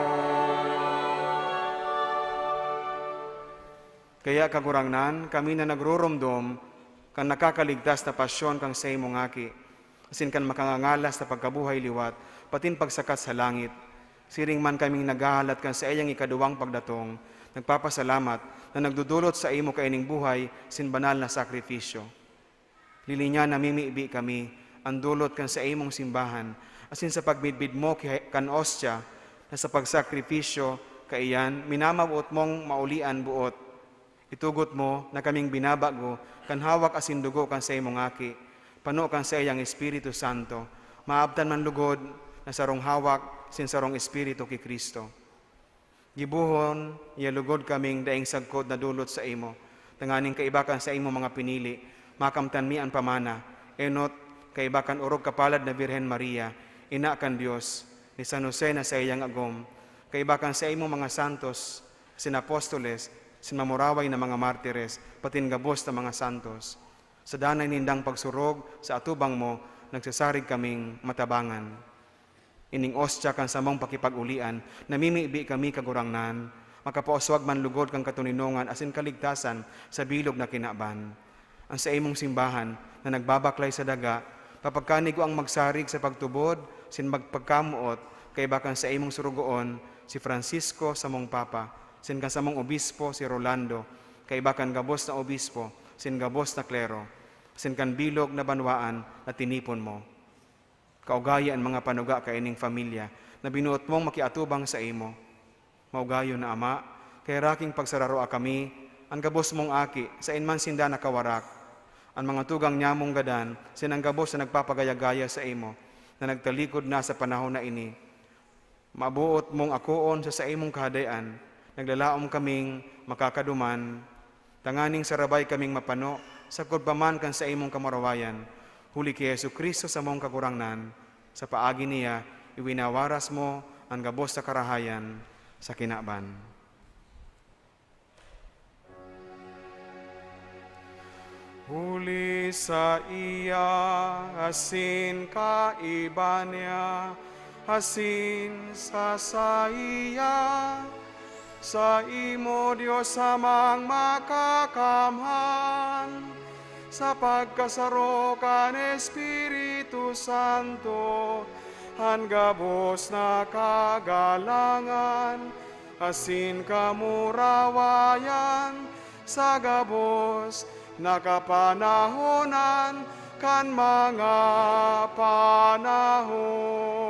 Kaya kagurangnan, kami na nagrurumdom, kang nakakaligtas na pasyon kang sa imong aki, asin kan makangangalas na pagkabuhay liwat, patin pagsakat sa langit. Siring man kaming naghahalat kan sa iyang ikaduwang pagdatong, nagpapasalamat na nagdudulot sa imo kaining buhay sin banal na sakripisyo. Lilinya na mimiibi kami, ang dulot kan sa imong simbahan, asin sa pagbidbid mo kan ostya, na sa pagsakripisyo kaiyan, minamabuot mong maulian buot. Itugot mo na kaming binabago, kan hawak asin dugo kan sa imong aki, pano kan sa iyang Espiritu Santo, maabtan man lugod na sarong hawak sin sarong Espiritu ki Kristo. Gibuhon, lugod kaming daing sagkod na dulot sa imo, tanganing kaibakan sa imo mga pinili, makamtan mi ang pamana, enot kaibakan urog kapalad na Birhen Maria, ina kan Dios, ni San Jose na sa iyang agom, kaibakan sa imo mga santos, sin apostoles, sin mamuraway na mga martires, patin gabos na mga santos. Sa danay nindang pagsurog sa atubang mo, nagsasarig kaming matabangan. Ining ostya kan samong pakipag-ulian, namimiibi kami kagurangnan, makapauswag man lugod kang katuninungan asin kaligtasan sa bilog na kinaban. Ang sa imong simbahan na nagbabaklay sa daga, papagkanig ko ang magsarig sa pagtubod, sin magpagkamuot, kay bakan sa imong surugoon, si Francisco samong Papa, sin kan samong obispo si Rolando, kay bakan gabos na obispo, sin gabos na klero, sin kan bilog na banwaan na tinipon mo. Kaugaya ang mga panuga kaining familia na binuot mong makiatubang sa imo. Maugayo na Ama, kay raking pagsararo kami, ang gabos mong aki, sa inman sinda nakawarak. Ang mga tugang nyamong gadan, sinang gabos na nagpapagaya-gaya sa imo, na nagtalikod na sa panahon na ini. Mabuot mong akoon sa imong kahadayan, naglalaom kaming makakaduman, tanganing sarabay kaming mapano, sa kudpaman kan sa imong kamarawayan, huli kay Yesu Kristo sa mong kagurangnan, sa paagi niya, iwinawaras mo ang gabos sa karahayan sa kinaban. Huli sa iya, asin kaiba niya, asin sa iya, sa imo Diyos amang makakamhan, sa pagkasaro kan Espiritu Santo, han gabos na kagalangan, asin kamurawayan, sa gabos na kapanahonan, kan mga panahon.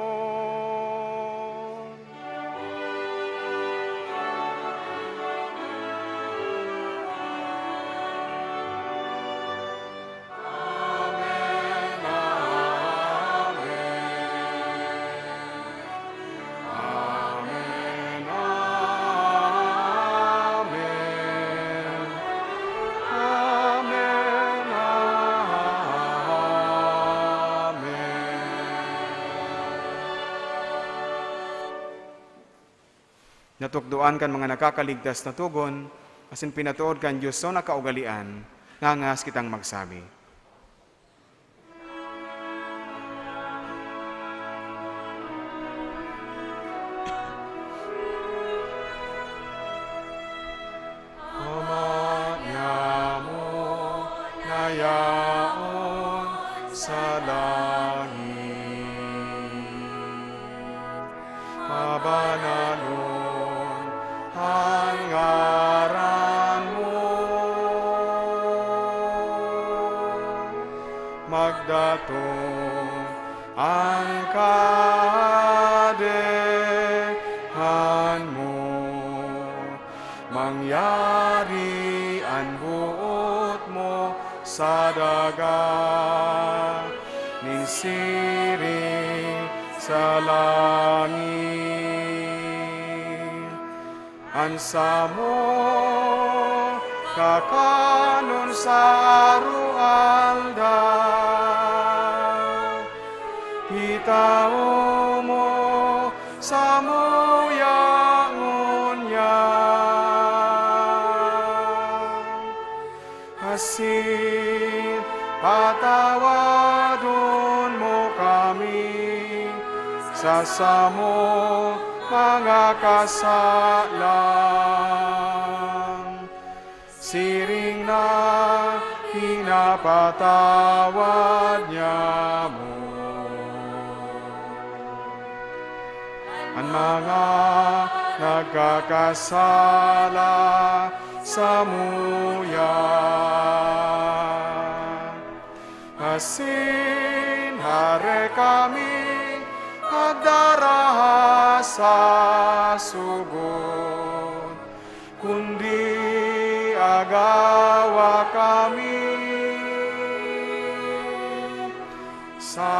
Natukduan kan mga nakakaligtas na tugon, asin pinatuod kan Diyos so nakaugalian, ngangas kitang magsabi. Ama niya mo, nayaon sa langit, mabanalo ang ngaran mo, magdatong ang kadehan mo, mangyari ang buot mo sa daga, ninsiring sa langit. Ansa mo kakanon sa arualdaw, hitao mo sa muyangon niya, asin patawadon mo kami sa samo mga kasalan, siring na pinapatawad niya mo. mga nagkakasala sa muya. Asin hare kami agdaraha sa sugod, kundi agawa kami sa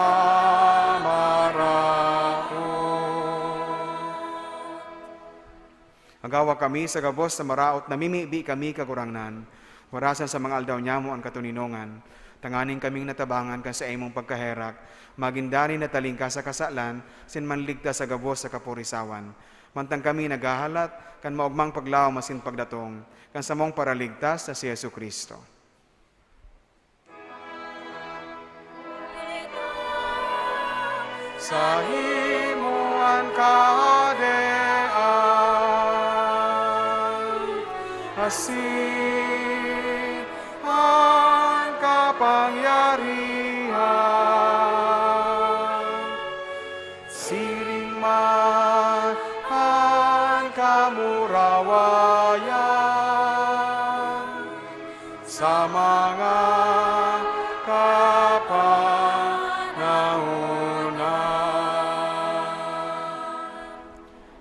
agawa kami sa gabos sa maraot na mimibi kami kagurangnan. Warasan sa mga aldaw nyamo ang katuninongan. Tanganing kaming natabangan kan sa imong pagkaherak. Magindani na taling ka sa kasalan, sin manligtas sa gabos sa kapurisawan. Mantang kami nagahalat, kan maugmang paglaw masin pagdatong, kan sa mong paraligtas sa si Yesu Kristo. Sa himuan asin ang kapangyarihan, siring man ang kamurawayan sa mga kapanahunan.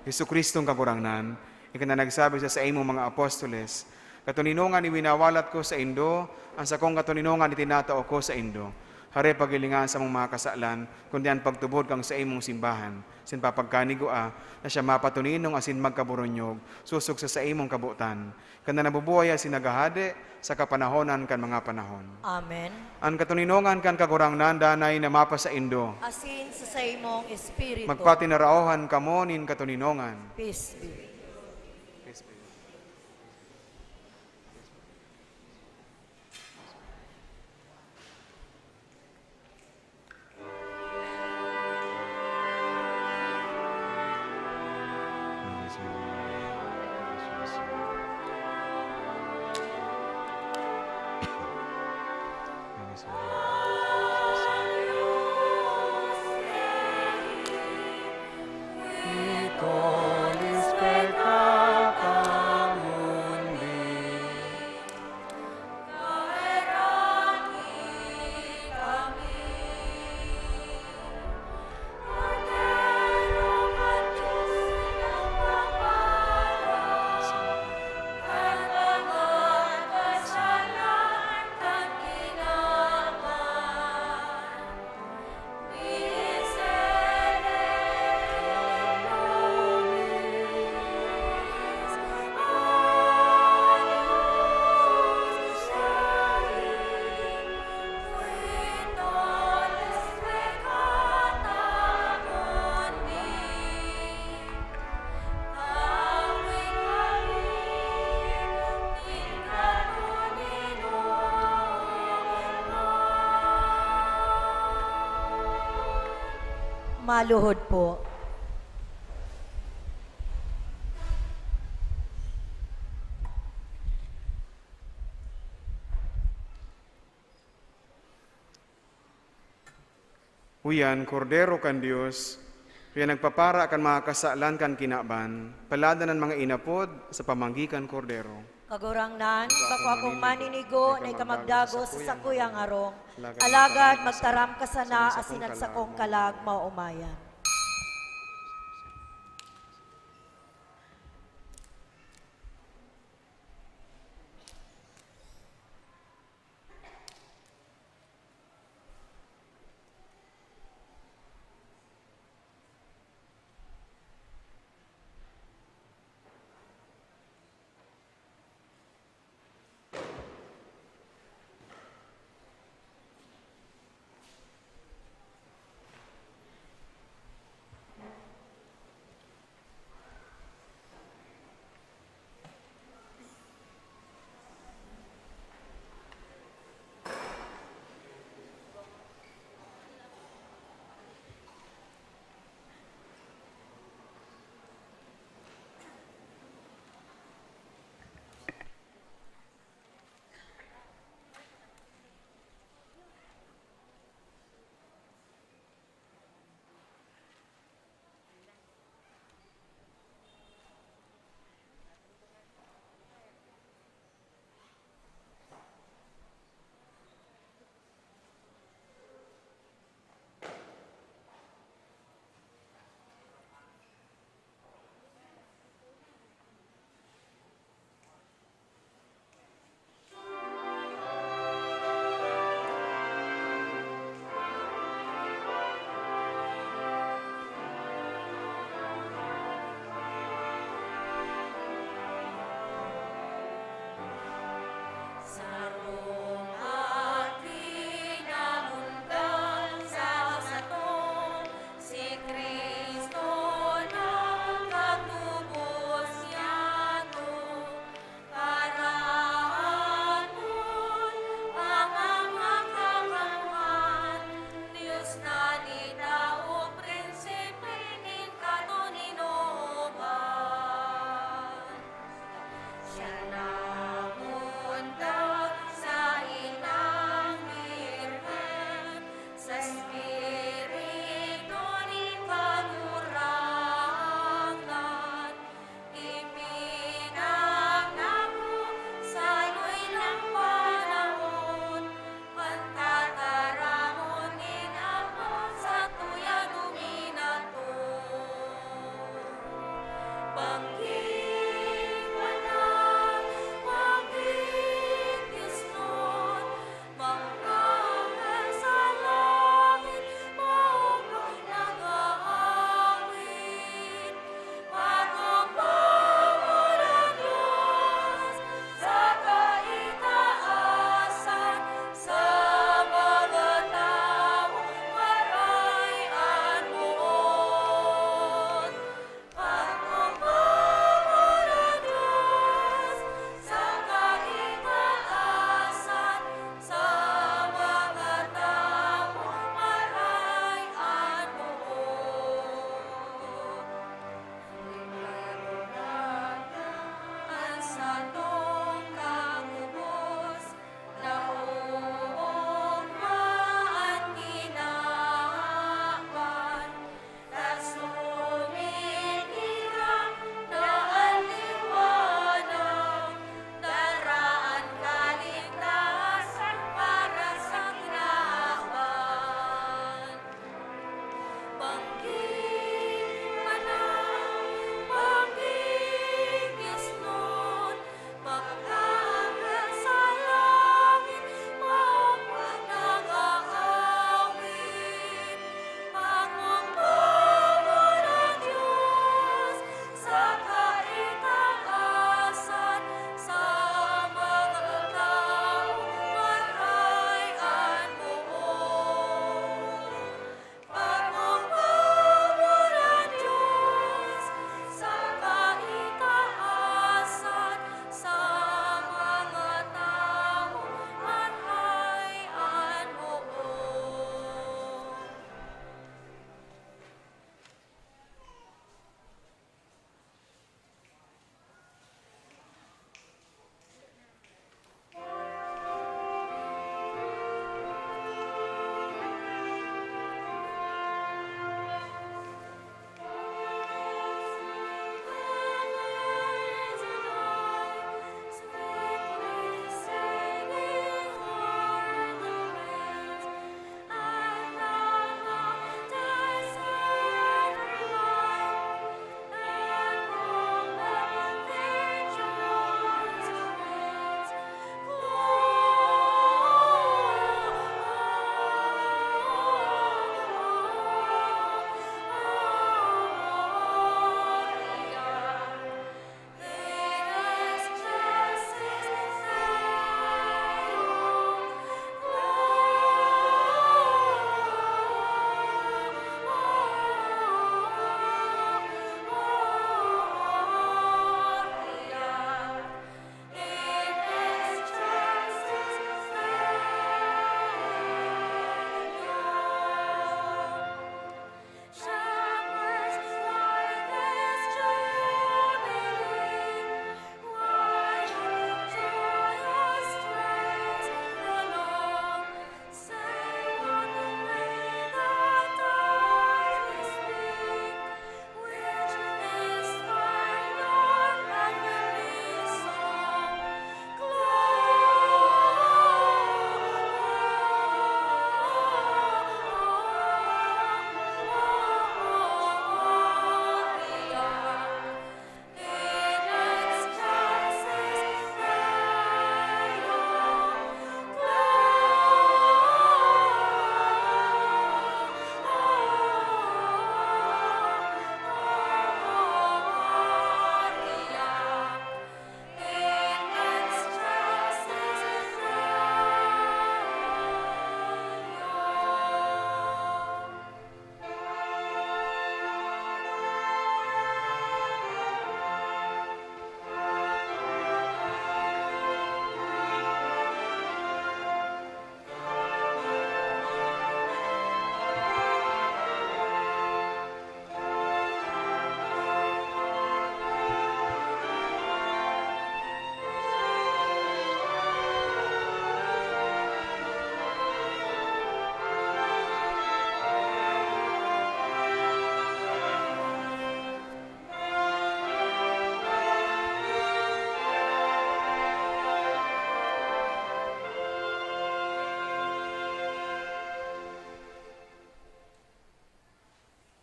Hesus Kristong kagurangnan, ika na nagsabi sa imong mga apostoles, katuninongan iwinawalat ko sa Indo, ang sakong katuninongan itinatao ko sa Indo. Hare pagilingan sa mong mga kasalan, kundi ang pagtubod kang sa imong simbahan. Sin papagkanigo na siya mapatuninong asin magkaburonyog, susog sa imong kabutan. Kanda nabubuhay sinagahade sa kapanahonan kan mga panahon. Amen. Ang katuninongan kan kagurangnan danay na mapa sa Indo. Asin sa imong espiritu. Magpatinaraohan kamo nin katuninongan. Peace be. Maluhod po. Huyan, kordero kan Dios, kaya nagpapara kan mga kasalan kan kinaban, paladanan mga inapod sa pamanggikan kordero. Kagurangnan, bako akong maninigo na ikamagdago sa sakuyang arong, alagad magtaram ka sana asinan sa kong kalag maumayan.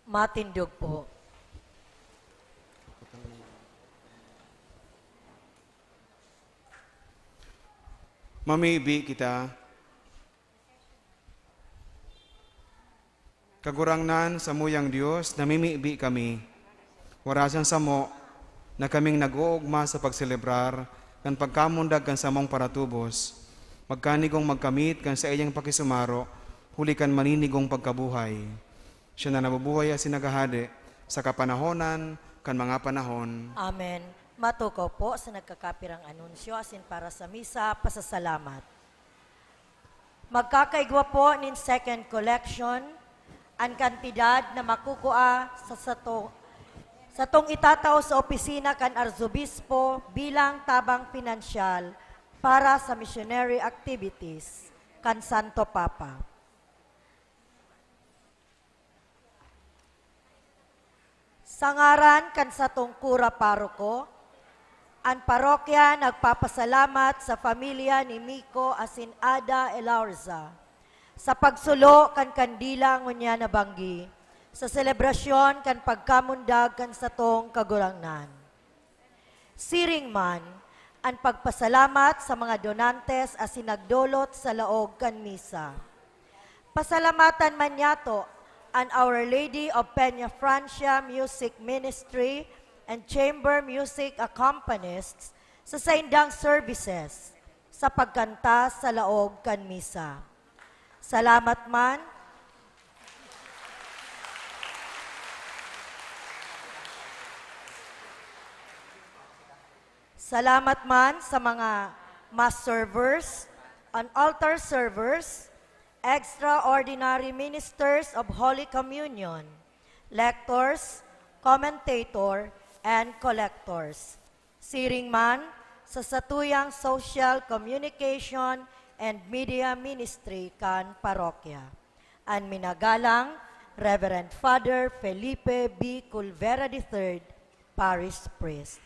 Matindog po. Mamibi kita. Kagurangnan sa muyang Diyos, namimibi kami. Warasan sa mo, na kaming nag-uugma sa pagselebrar, kan pagkamundag kan samong paratubos, magkanigong magkamit kan sa iyang pakisumaro, huli kan maninigong pagkabuhay. Siya na nabubuhay at sinagahade sa kapanahonan kan mga panahon. Amen. Matukaw po sa nagkakapirang anunsyo asin para sa misa, pasasalamat. Magkakaigwa po nin second collection ang kantidad na makukuha sa tong itatao sa opisina kan Arzobispo bilang tabang pinansyal para sa missionary activities kan Santo Papa. Sa ngaran kan sa tong kura paroko, ang parokya nagpapasalamat sa pamilya ni Miko asin Ada Elaurza sa pagsulo kan kandila ngunya na banggi sa selebrasyon kan pagkamundag kan sa tong kagurangnan. Siring man, ang pagpasalamat sa mga donantes asin nagdolot sa laog kan misa. Pasalamatan man yato ang Our Lady of Peña Francia Music Ministry and Chamber Music Accompanists sa saindang services sa pagkanta sa laog kan misa. Salamat man. Salamat man sa mga mass servers, and altar servers, extraordinary ministers of Holy Communion, lectors, commentator, and collectors. Siring man sa satuyang social communication and media ministry kan parokya. Ang minagalang Reverend Father Felipe B. Culvera III, Parish Priest.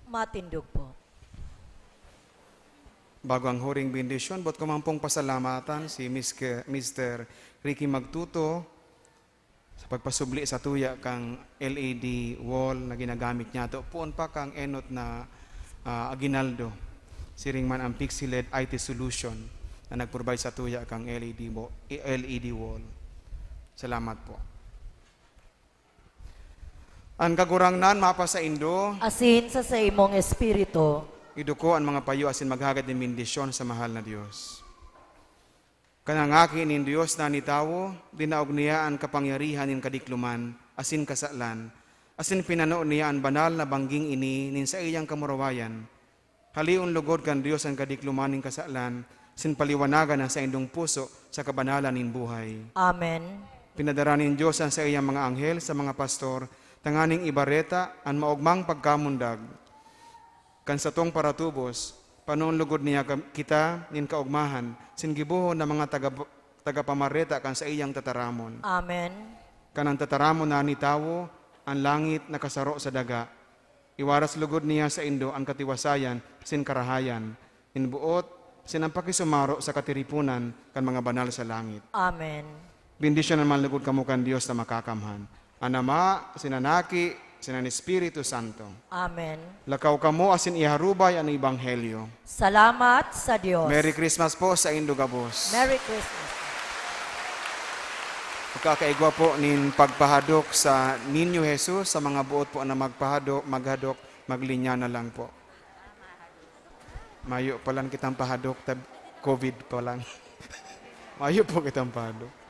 Matindog po. Bago ang huring bendisyon, bot ko man pong pasalamatan si Mr. Ricky Magtuto sa pagpasubli sa tuya kang LED wall na ginagamit niya. To puon pa kang enot na aginaldo. Siring man ang Pixie LED IT solution na nagprovide sa tuya kang LED wall. Salamat po. Ang kagurangnan mapa sa Indo, Asin sa imong espiritu, iduko ang mga payo asin maghagad ng bendisyon sa mahal na Diyos. Kanangaki nin Diyos na nitawo, dinaog niya ang kapangyarihan nin kadikluman, asin kasalan, asin pinano niya ang banal na bangging ini nin sa iyang kamurawayan. Haliun lugod kan Diyos ang kadikluman nin kasalan, sin paliwanagan ang sa indong puso sa kabanalan nin buhay. Amen. Pinadara nin Diyos ang sa iyang mga anghel sa mga pastor, tanganing ibareta ang maugmang pagkamundag. Kan sa tong paratubos, panoon lugod niya kita nin kaugmahan, singibuhon na mga tagapamareta kan sa iyang tataramon. Amen. Kanang tataramon na nitawo, ang langit nakasaro sa daga. Iwaras lugod niya sa Indo ang katiwasayan, sin karahayan, inbuot, sin ang pakisumaro sa katiripunan kan mga banal sa langit. Amen. Bendisyon naman lugod kamo kan Dios na makakamhan. Anama, sinanaki, sinan Espiritu Santo. Amen. Lakaw kamo asin iharubay ang Ebanghelyo. Salamat sa Diyos. Merry Christmas po sa Indogabos. Merry Christmas. Pagkakaigwa po nin pagpahadok sa Ninyo Jesus, sa mga buot po na maghadok, maglinya na lang po. Mayo pa lang kitang pahadok, COVID pa lang. Mayo po kitang pahadok.